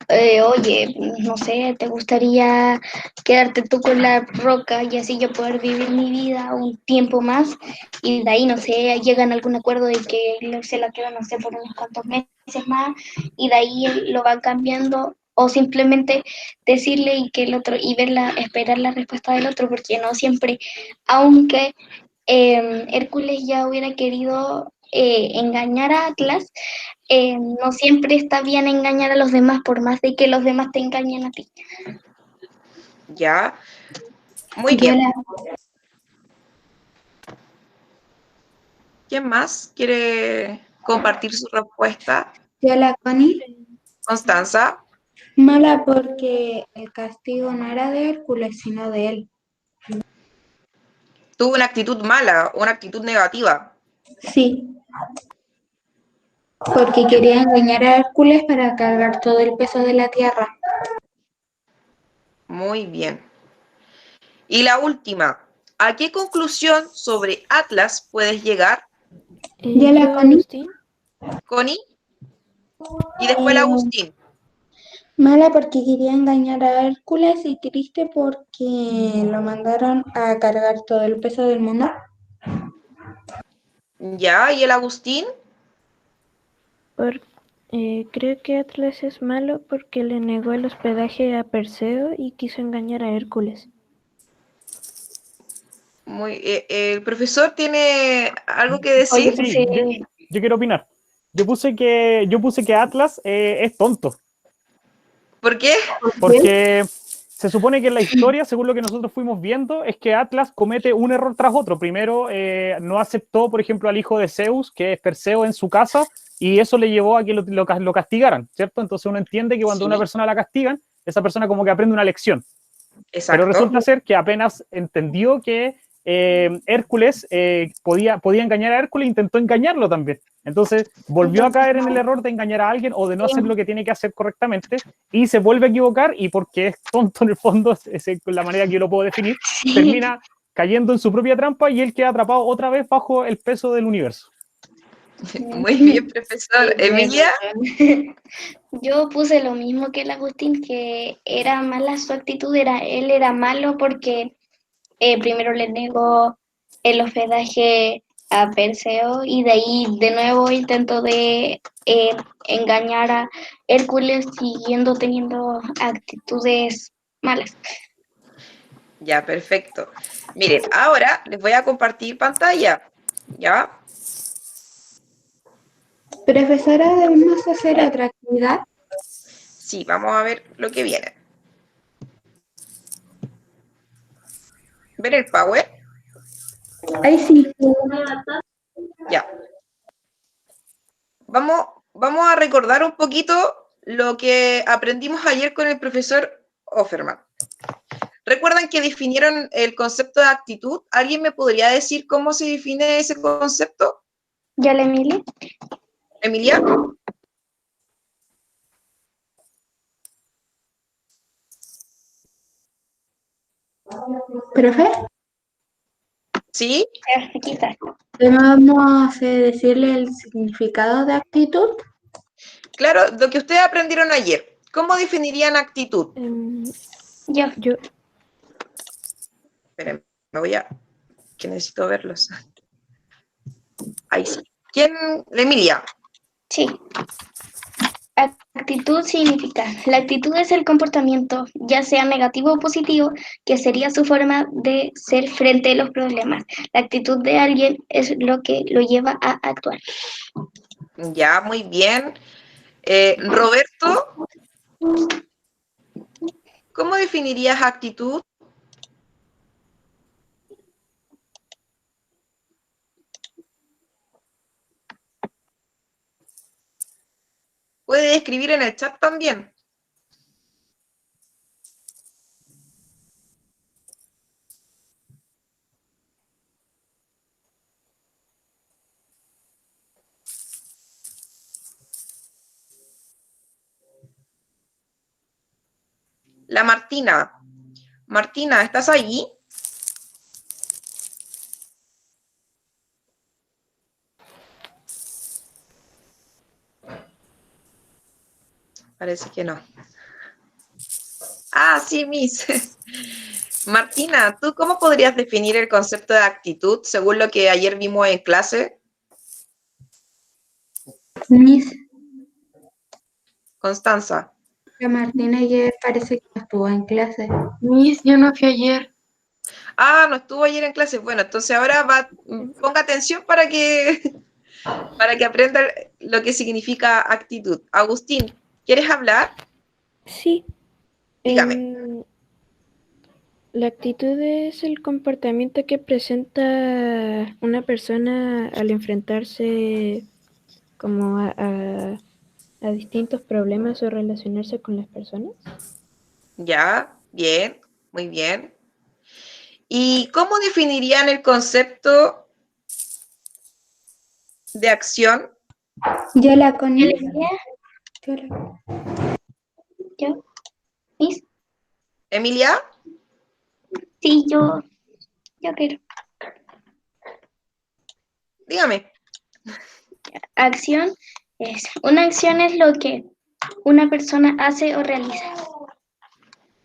oye, no sé, ¿te gustaría quedarte tú con la roca y así yo poder vivir mi vida un tiempo más? Y de ahí, no sé, llegan a algún acuerdo de que él se la queda, no sé, por unos cuantos meses más y de ahí él lo va cambiando o simplemente decirle y que el otro y esperar la respuesta del otro, porque no siempre, aunque Hércules ya hubiera querido engañar a Atlas, no siempre está bien engañar a los demás, por más de que los demás te engañen a ti. Ya. Muy bien. ¿Quién más quiere compartir su respuesta? Yo la Connie. Constanza. Mala porque el castigo no era de Hércules, sino de él. Tuvo una actitud mala, una actitud negativa. Sí, porque quería engañar a Hércules para cargar todo el peso de la tierra. Muy bien. Y la última, ¿a qué conclusión sobre Atlas puedes llegar, Ya la Yo, Connie. Agustín, Connie? Y después el Eh, Agustín. Mala porque quería engañar a Hércules y triste porque lo mandaron a cargar todo el peso del mundo. Ya, ¿y el Agustín? por, creo que Atlas es malo porque le negó el hospedaje a Perseo y quiso engañar a Hércules. El profesor tiene algo que Oye, decir. Sí, yo quiero opinar. Yo puse que Atlas es tonto, ¿Por qué? porque se supone que en la historia, según lo que nosotros fuimos viendo, es que Atlas comete un error tras otro. Primero, no aceptó, por ejemplo, al hijo de Zeus, que es Perseo, en su casa, y eso le llevó a que lo castigaran, ¿cierto? Entonces uno entiende que cuando Sí. una persona la castigan, esa persona como que aprende una lección. Pero Exacto. resulta ser que apenas entendió que Hércules podía engañar a Hércules, intentó engañarlo también. Entonces volvió a caer en el error de engañar a alguien o de no hacer lo que tiene que hacer correctamente y se vuelve a equivocar y porque es tonto en el fondo, es la manera que yo lo puedo definir, termina cayendo en su propia trampa y él queda atrapado otra vez bajo el peso del universo. Muy bien, profesor. Emilia. Yo puse lo mismo que el Agustín, que era mala su actitud, él era malo porque primero le negó el hospedaje a Perseo y de ahí de nuevo intentó de engañar a Hércules siguiendo teniendo actitudes malas. Ya, perfecto. Miren, ahora les voy a compartir pantalla. ¿Ya? Profesora, ¿debemos hacer otra actividad? Sí, vamos a ver lo que viene. ¿Ver el Power? Ahí sí. Ya. Vamos a recordar un poquito lo que aprendimos ayer con el profesor Offerman. ¿Recuerdan que definieron el concepto de actitud? ¿Alguien me podría decir cómo se define ese concepto? ¿Ya la Emily? ¿Emilia? ¿Profe? ¿Sí? Aquí está. ¿Debemos decirle el significado de actitud? Claro, lo que ustedes aprendieron ayer. ¿Cómo definirían actitud? Yo. Esperen, me voy a... que necesito verlos. Ahí sí. ¿Quién? Emilia. Sí. Actitud significa, la actitud es el comportamiento, ya sea negativo o positivo, que sería su forma de ser frente a los problemas. La actitud de alguien es lo que lo lleva a actuar. Ya, muy bien. Roberto, ¿cómo definirías actitud? Puede escribir en el chat también. La Martina. Martina, ¿estás ahí? Parece que no. Ah, sí, Miss. Martina, ¿tú cómo podrías definir el concepto de actitud según lo que ayer vimos en clase? Miss, Constanza. la Martina ayer parece que no estuvo en clase. Miss, yo no fui ayer. Ah, no estuvo ayer en clase. Bueno, entonces ahora ponga atención para que aprenda lo que significa actitud. Agustín, ¿quieres hablar? Sí. Dígame. La actitud es el comportamiento que presenta una persona al enfrentarse como a distintos problemas o relacionarse con las personas. Ya, bien, muy bien. ¿Y cómo definirían el concepto de acción? Yo la con Emilia, yo la- yo, Miss, Emilia, sí, yo quiero. dígame. Una acción es lo que una persona hace o realiza.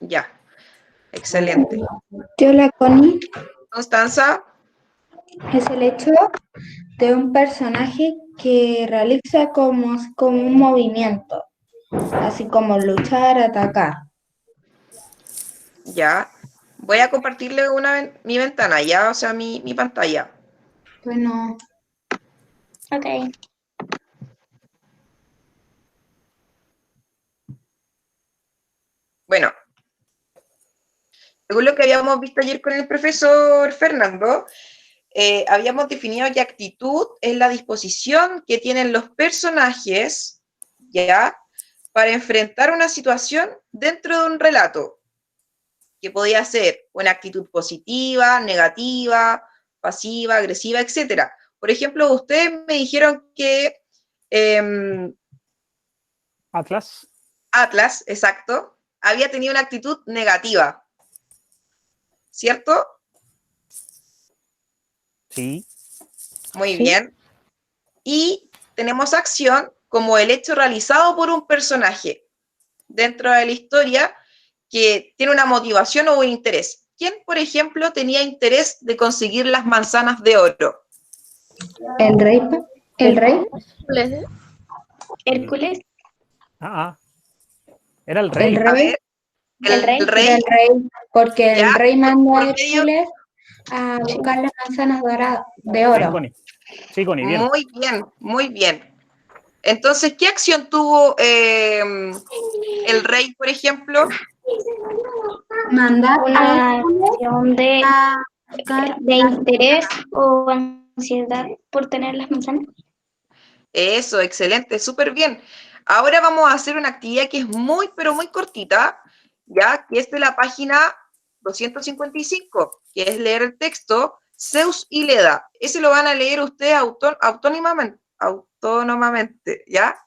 Ya, excelente. yo la Connie Constanza, es el hecho de un personaje que realiza como un movimiento, así como luchar, atacar. ya. Voy a compartirle mi ventana, ya, o sea, mi pantalla. Bueno, Ok. Bueno, según lo que habíamos visto ayer con el profesor Fernando, habíamos definido que actitud es la disposición que tienen los personajes, ¿ya?, para enfrentar una situación dentro de un relato, que podía ser una actitud positiva, negativa, pasiva, agresiva, etc. Por ejemplo, ustedes me dijeron que Atlas. Atlas, exacto, había tenido una actitud negativa, ¿cierto? Sí. Muy Sí. bien. Y tenemos acción como el hecho realizado por un personaje dentro de la historia que tiene una motivación o un interés. ¿Quién, por ejemplo, tenía interés de conseguir las manzanas de oro? el rey, el rey, Hércules, Ah, era el el rey. A rey, ver, el rey. era rey, el rey, porque ya, el rey mandó a por medio, Hércules a buscar las manzanas doradas de Sí, oro. Connie. Sí, Connie, bien. muy bien, muy bien. Entonces, ¿qué acción tuvo el rey, por ejemplo? Mandar a Una Hércules acción a buscar de las interés o ansiedad por tener las manzanas. Eso, excelente, súper bien. Ahora vamos a hacer una actividad que es muy, pero muy cortita, ya, que es de la página 255, que es leer el texto Zeus y Leda. Ese lo van a leer ustedes autónomamente, ¿ya?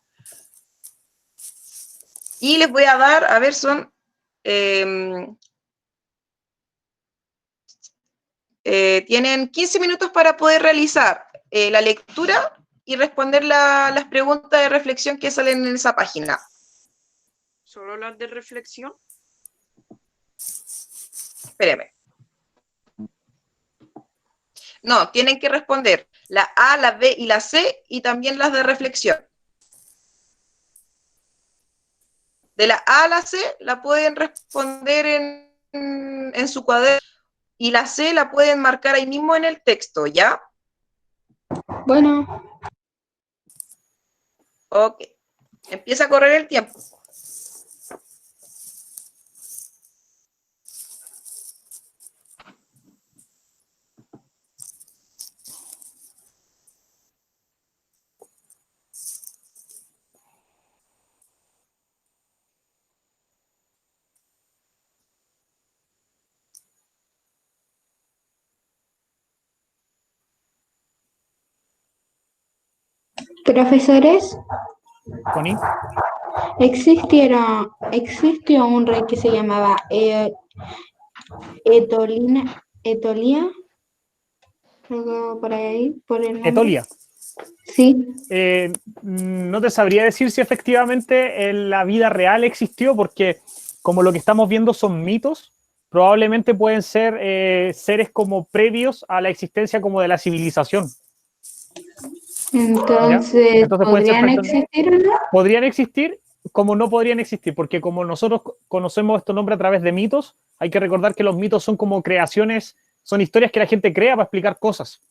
Y les voy a dar, a ver, tienen 15 minutos para poder realizar la lectura y responder las preguntas de reflexión que salen en esa página. ¿Solo las de reflexión? Espéreme. No, tienen que responder la A, la B y la C y también las de reflexión. De la A a la C la pueden responder en su cuaderno y la C la pueden marcar ahí mismo en el texto, ¿ya? Bueno, Ok. Empieza a correr el tiempo. profesores, Connie. existió un rey que se llamaba Etolia, algo por ahí, por el nombre. Etolia. Sí, No te sabría decir si efectivamente en la vida real existió, porque como lo que estamos viendo son mitos, probablemente pueden ser seres como previos a la existencia como de la civilización. entonces, Entonces puede ser ¿podrían existir o no? podrían existir como no podrían existir, porque como nosotros conocemos estos nombres a través de mitos, hay que recordar que los mitos son como creaciones, son historias que la gente crea para explicar cosas.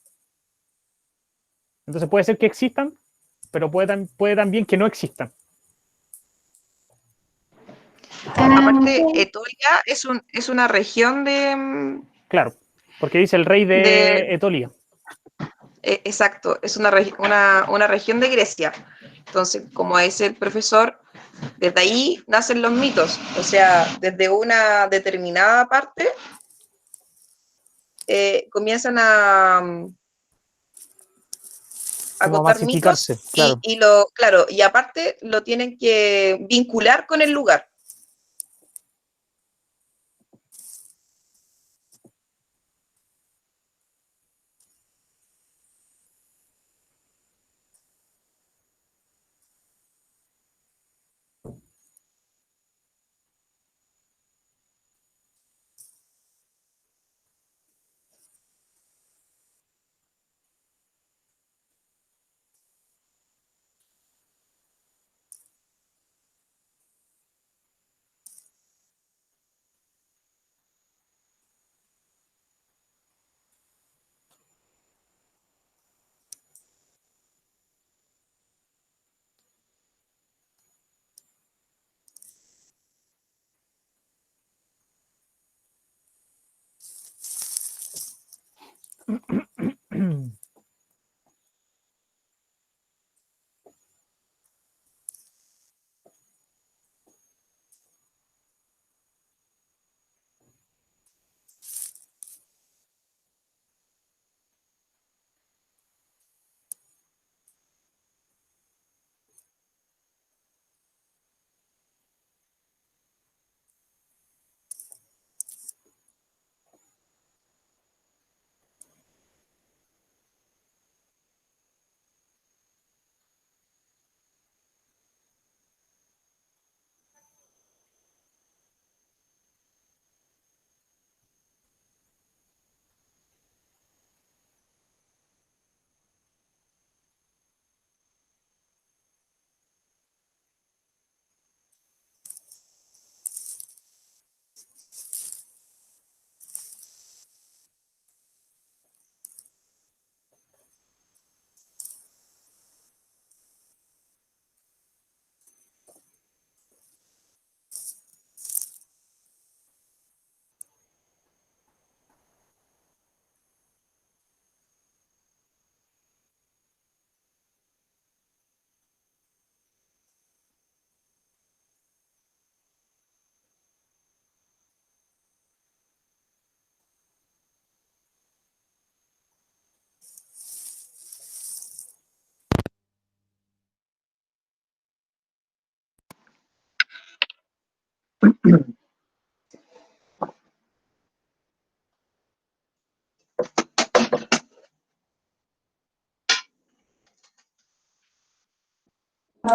Entonces puede ser que existan, pero puede también que no existan. Aparte, Ok. Etolia es una región Claro, porque dice el rey de de Etolia. exacto, es una región de Grecia. Entonces, como dice el profesor, desde ahí nacen los mitos. O sea, desde una determinada parte comienzan a Como contar mitos masificarse, claro. claro, y aparte lo tienen que vincular con el lugar.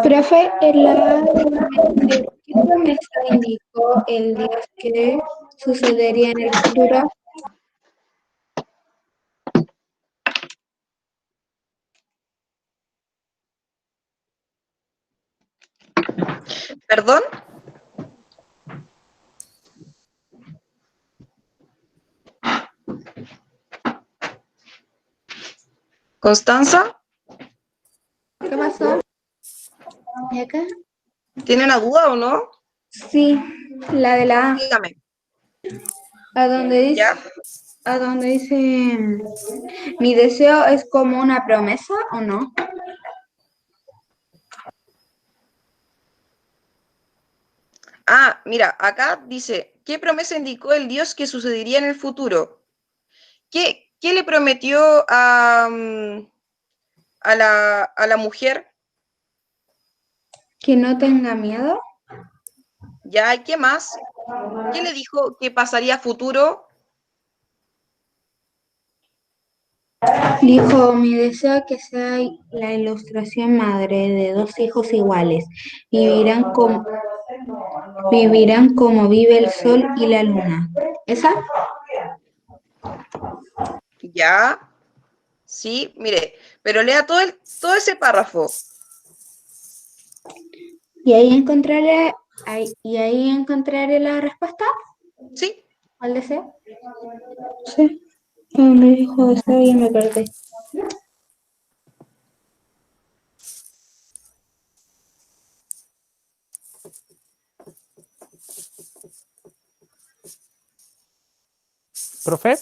Profe, ¿qué promesa indicó el Dios que sucedería en el futuro? ¿Perdón? ¿Constanza? ¿Qué pasó? ¿Y acá? ¿Tiene una duda o no? Sí, la de la A, Dígame. a donde dice, ¿Ya? a donde dice, mi deseo es como una promesa o no. Ah, mira, acá dice, ¿qué promesa indicó el Dios que sucedería en el futuro? ¿Qué le prometió a la mujer? Que no tenga miedo. ¿Ya? ¿Qué más? ¿Qué le dijo que pasaría a futuro? Dijo, mi deseo es que sea la ilustración madre de dos hijos iguales. Vivirán como vive el sol y la luna. ¿Esa? ¿Ya? Sí, mire, pero lea todo ese párrafo. Y ahí encontraré la respuesta. ¿Sí? ¿Cuál deseo? Sí. No, me dijo deseo y me perdí. ¿Profe?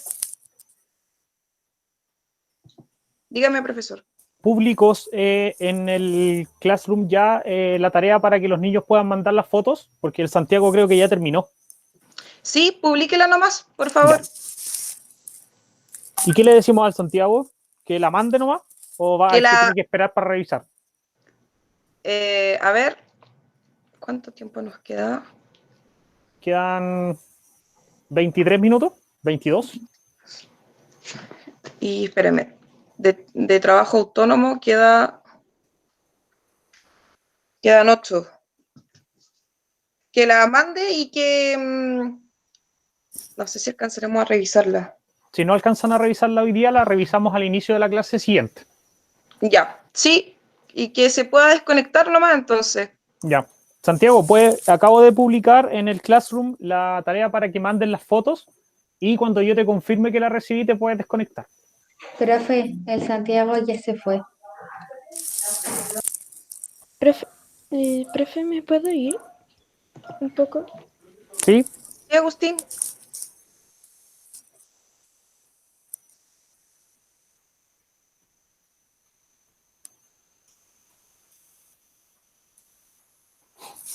Dígame, profesor. públicos en el Classroom ya la tarea para que los niños puedan mandar las fotos? Porque el Santiago creo que ya terminó. Sí, publíquela nomás, por favor. Ya. ¿Y qué le decimos al Santiago? ¿Que la mande nomás? ¿O va, Que se tiene la, que esperar para revisar? a ver, ¿cuánto tiempo nos queda? Quedan 23 minutos, 22. Y espérame, de trabajo autónomo quedan 8. Que la mande y que no sé si alcanzaremos a revisarla. Si no alcanzan a revisarla hoy día, la revisamos al inicio de la clase siguiente. Ya, sí, y que se pueda desconectar nomás entonces. Ya. Santiago, pues acabo de publicar en el Classroom la tarea para que manden las fotos y cuando yo te confirme que la recibí te puedes desconectar. Profe, el Santiago ya se fue. Profe, ¿me puedo ir un poco? ¿Sí? Sí, Agustín.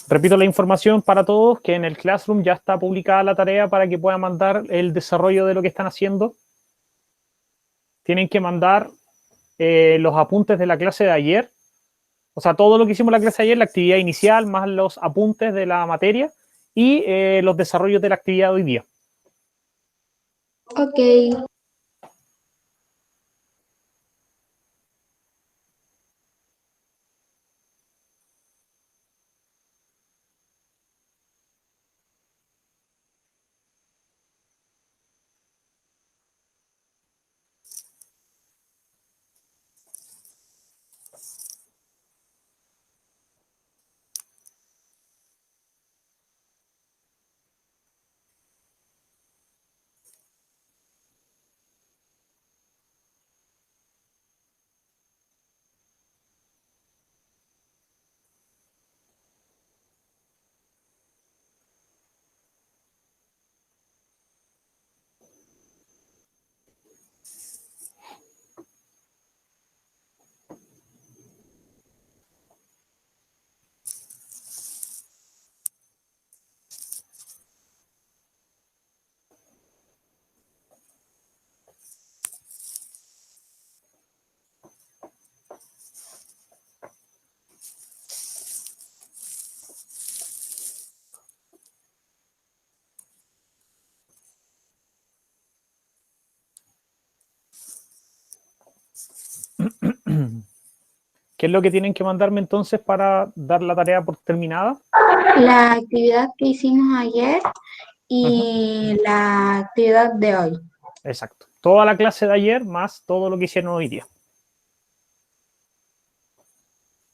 Repito la información para todos, que en el Classroom ya está publicada la tarea para que puedan mandar el desarrollo de lo que están haciendo. Tienen que mandar los apuntes de la clase de ayer, o sea, todo lo que hicimos en la clase de ayer, la actividad inicial, más los apuntes de la materia y los desarrollos de la actividad de hoy día. Ok. ¿Qué es lo que tienen que mandarme entonces para dar la tarea por terminada? La actividad que hicimos ayer y la actividad de hoy. Exacto. Toda la clase de ayer más todo lo que hicieron hoy día.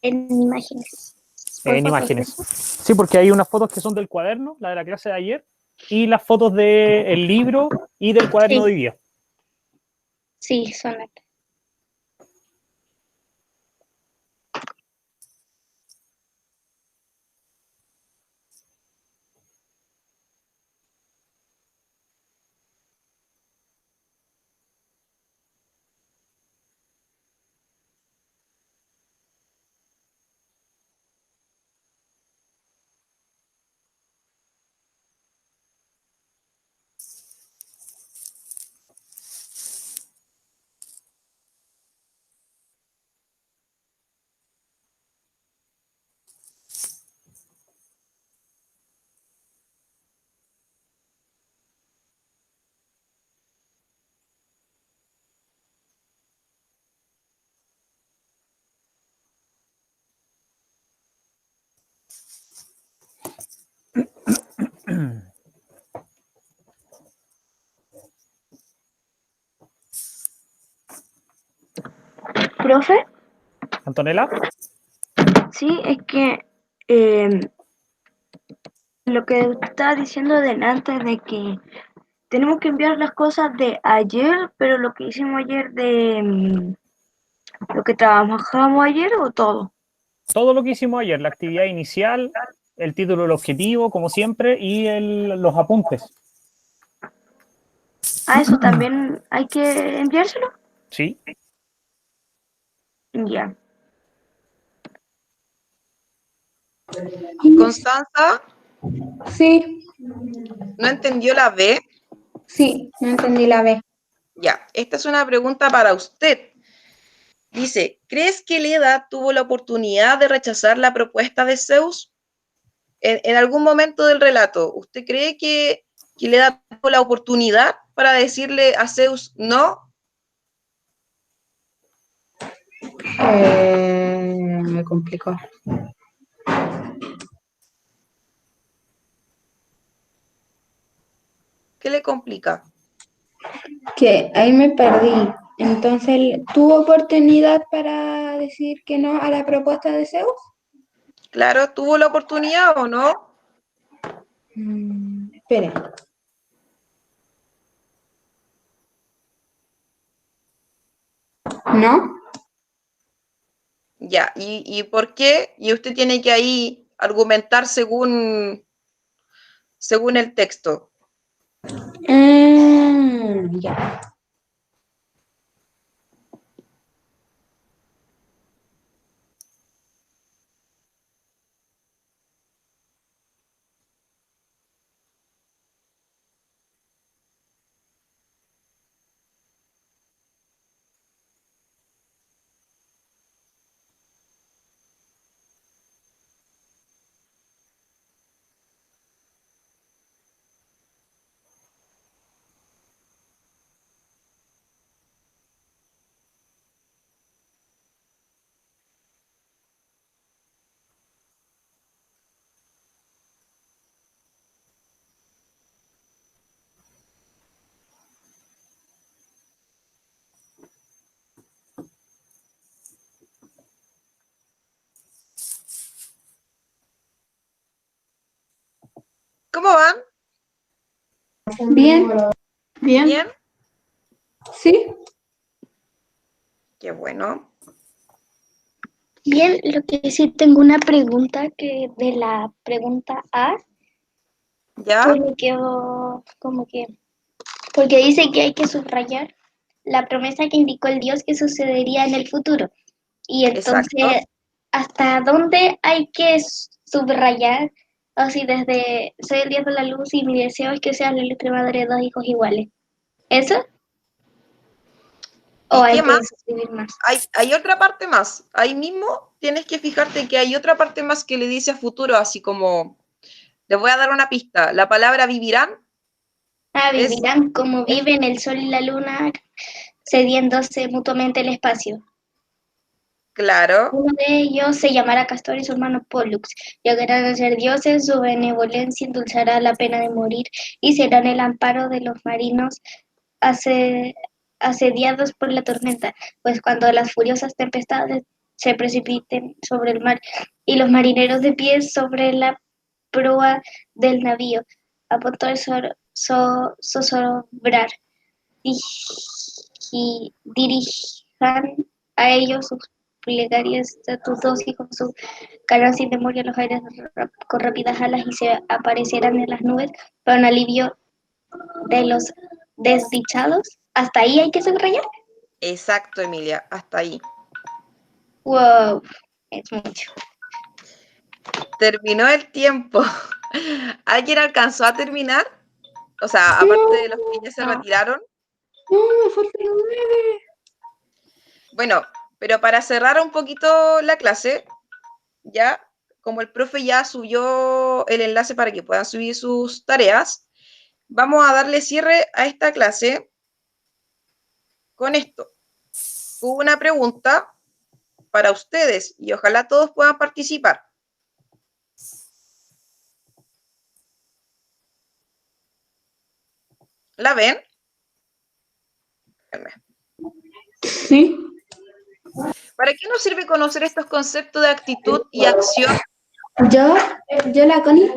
En imágenes. En imágenes. Sí, porque hay unas fotos que son del cuaderno, la de la clase de ayer, y las fotos del libro y del cuaderno de hoy día. Sí, son acá. Profe, Antonella, sí, es que lo que usted estaba diciendo delante de que tenemos que enviar las cosas de ayer, pero lo que hicimos ayer de lo que trabajamos ayer o todo. todo lo que hicimos ayer, la actividad inicial, el título, el objetivo, como siempre, y los apuntes. A eso también hay que enviárselo. Sí. Ya. Constanza, Sí, ¿no entendió la B? sí, no entendí la B. Ya, esta es una pregunta para usted. Dice, ¿crees que Leda tuvo la oportunidad de rechazar la propuesta de Zeus? En algún momento del relato, ¿usted cree que Leda tuvo la oportunidad para decirle a Zeus no? Me complicó. ¿Qué le complica? Que ahí me perdí. Entonces, ¿tuvo oportunidad para decir que no a la propuesta de Zeus? Claro, ¿tuvo la oportunidad o no? Espere. ¿No? Ya, ¿y por qué? Y usted tiene que ahí argumentar según el texto. Ya. ¿Cómo van? Bien, Bien. ¿Bien? sí. Qué bueno. Bien, lo que sí tengo una pregunta que de la pregunta A, ¿Ya? porque dice que hay que subrayar la promesa que indicó el Dios que sucedería en el futuro. Y Exacto. entonces, ¿hasta dónde hay que subrayar? O si desde soy el Dios de la luz y mi deseo es que seas la letra madre de dos hijos iguales. ¿Eso? ¿O ¿Y hay qué que más? escribir más? Hay otra parte más. Ahí mismo tienes que fijarte que hay otra parte más que le dice a futuro, así como, les voy a dar una pista. La palabra vivirán es, Vivirán como es viven el sol y la luna, cediéndose mutuamente el espacio. claro, Uno de ellos se llamará Castor y su hermano Pollux. Llegarán a ser dioses, su benevolencia endulzará la pena de morir y serán el amparo de los marinos asediados por la tormenta, pues cuando las furiosas tempestades se precipiten sobre el mar y los marineros de pie sobre la proa del navío, a punto de zozobrar, dirijan a ellos sus plegarias a tus dos hijos, caerán sin memoria los aires con rápidas alas y se aparecerán en las nubes para un alivio de los desdichados. ¿Hasta ahí hay que subrayar? exacto, Emilia, hasta ahí. Wow, es mucho. Terminó el tiempo. ¿Alguien alcanzó a terminar? O sea, aparte de los que ya se No. retiraron. No, me falta 9. Bueno, pero para cerrar un poquito la clase, ya, como el profe ya subió el enlace para que puedan subir sus tareas, vamos a darle cierre a esta clase con esto. Hubo una pregunta para ustedes y ojalá todos puedan participar. ¿La ven? Sí. ¿Para qué nos sirve conocer estos conceptos de actitud y acción? Yo, yo la Connie,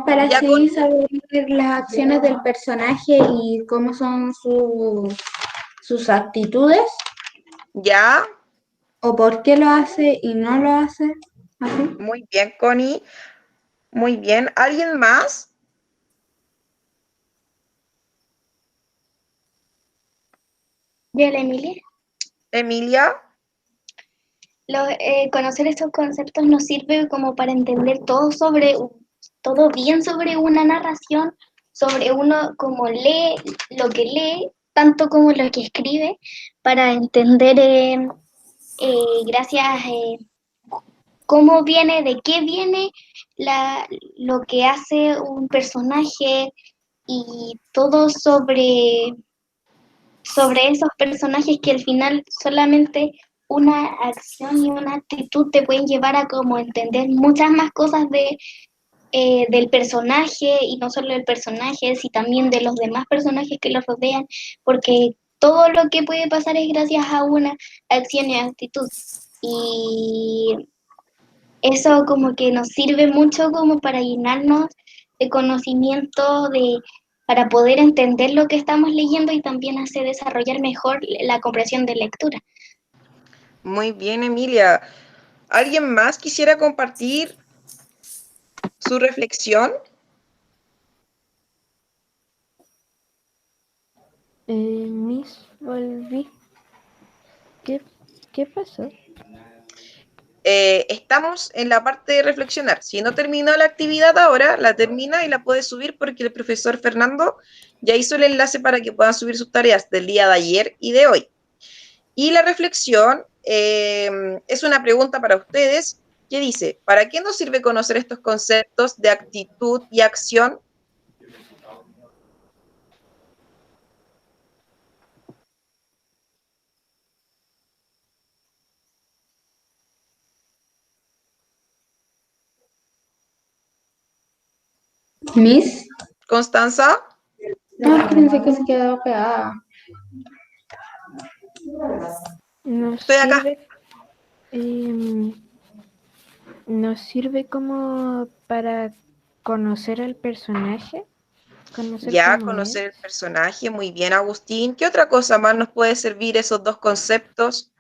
para Ya seguir saber las acciones del personaje y cómo son sus actitudes, ya, o por qué lo hace y no lo hace. Así. muy bien, Connie. Muy bien. ¿Alguien más? ¿Ya la Emilia? Emilia. conocer estos conceptos nos sirve como para entender todo bien sobre una narración, sobre uno como lee, lo que lee, tanto como lo que escribe, para entender gracias cómo viene, de qué viene lo que hace un personaje y todo sobre esos personajes que al final solamente una acción y una actitud te pueden llevar a como entender muchas más cosas del personaje, y no solo del personaje, sino también de los demás personajes que lo rodean, porque todo lo que puede pasar es gracias a una acción y actitud. Y eso como que nos sirve mucho como para llenarnos de conocimiento, para poder entender lo que estamos leyendo y también hacer desarrollar mejor la comprensión de lectura. Muy bien, Emilia. ¿Alguien más quisiera compartir su reflexión? Miss, volví. ¿Qué pasó? Estamos en la parte de reflexionar. Si no terminó la actividad ahora, la termina y la puede subir porque el profesor Fernando ya hizo el enlace para que puedan subir sus tareas del día de ayer y de hoy. Y la reflexión es una pregunta para ustedes que dice, ¿para qué nos sirve conocer estos conceptos de actitud y acción? Miss. ¿Constanza? No, es que pensé que se quedaba pegada. Nos Estoy acá. sirve, nos sirve como para conocer al personaje, Ya, cómo conocer el es. personaje, muy bien, Agustín. ¿Qué otra cosa más nos puede servir esos dos conceptos?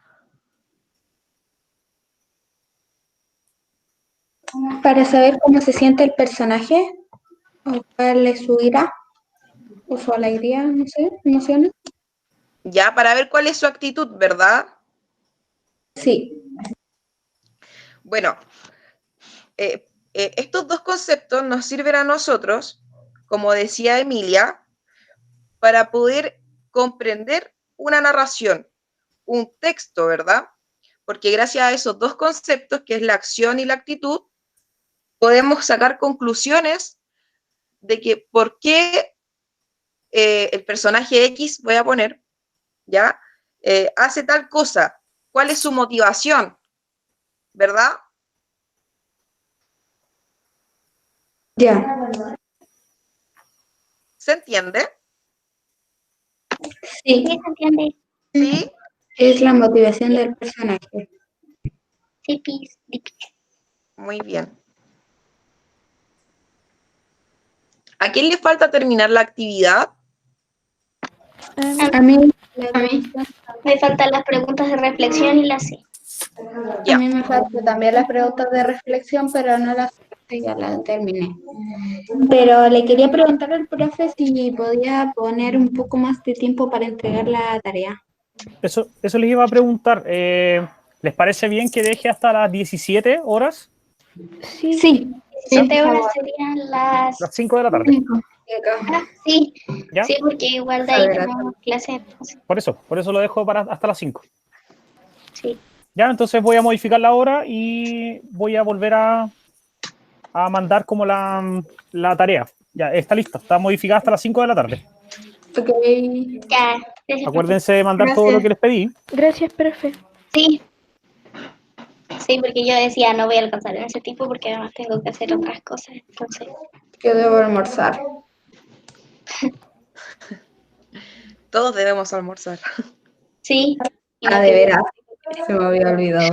Para saber cómo se siente el personaje, o cuál es su ira, o su alegría, no sé, emociones. Ya, para ver cuál es su actitud, ¿verdad? Sí. Bueno, estos dos conceptos nos sirven a nosotros, como decía Emilia, para poder comprender una narración, un texto, ¿verdad? Porque gracias a esos dos conceptos, que es la acción y la actitud, podemos sacar conclusiones de que por qué el personaje X, voy a poner, ¿ya? Hace tal cosa, cuál es su motivación, ¿verdad? Ya. ¿Se entiende? Sí. ¿Sí se entiende? ¿Sí? Es la motivación del personaje. Sí, pis. Muy bien. ¿A quién le falta terminar la actividad? A mí, Me faltan las preguntas de reflexión y las sí. a mí me faltan también las preguntas de reflexión, pero no las ya las terminé. Pero le quería preguntar al profe si podía poner un poco más de tiempo para entregar la tarea. Eso les iba a preguntar. ¿Les parece bien que deje hasta las 17 horas? Sí, Sí. 7 horas serían las... Las 5 de la tarde. Ah, sí. ¿Ya? Sí, porque igual de ahí tenemos clase. Entonces, Por eso lo dejo para hasta las 5. sí. Ya, entonces voy a modificar la hora y voy a volver a mandar como la tarea. Ya, está lista, está modificada hasta las 5 de la tarde. Ok. Ya. Gracias, Acuérdense de mandar todo lo que les pedí. gracias, profe. Sí. Sí, porque yo decía, no voy a alcanzar en ese tiempo porque además tengo que hacer otras cosas. Entonces, Yo debo almorzar. Todos debemos almorzar. sí. Ah, de veras. Se me había olvidado.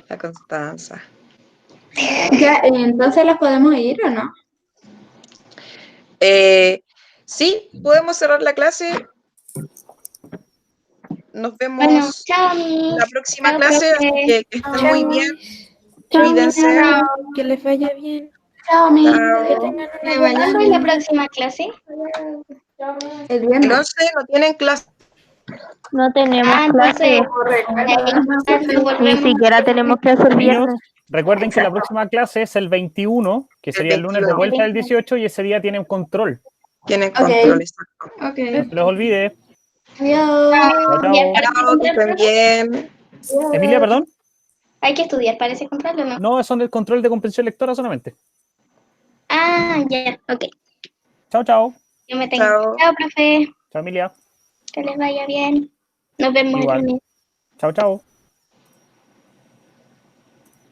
La Constanza. Ya, entonces las podemos ir o no? Sí, podemos cerrar la clase. Nos vemos Bueno, chao, mis. la próxima Chao, clase, profe. así que estén Chao, muy bien. Chao, Cuídense. que les vaya bien. Chao, mis. Chao. Que tengan una buena ¿Cuándo es la próxima clase? El El viernes. 11 no tienen clase. No tenemos clase. Entonces, Ni volvemos. siquiera tenemos clase el Niños, viernes. recuerden que la próxima clase es el 21, que sería el lunes de 21. vuelta del 18, y ese día tienen control. Tienen control, exacto. Ok. No se les olvide. Adiós. Chao, chao. Chao, que estén bien. Emilia, perdón. Hay que estudiar para ese control, ¿o no? No, son el control de comprensión lectora solamente. Ah, ya, ok. Chao, chao. Yo me tengo. Chao. Chao, profe. Chao, Emilia. Que les vaya bien. Nos vemos el Igual. lunes. Chao, chao.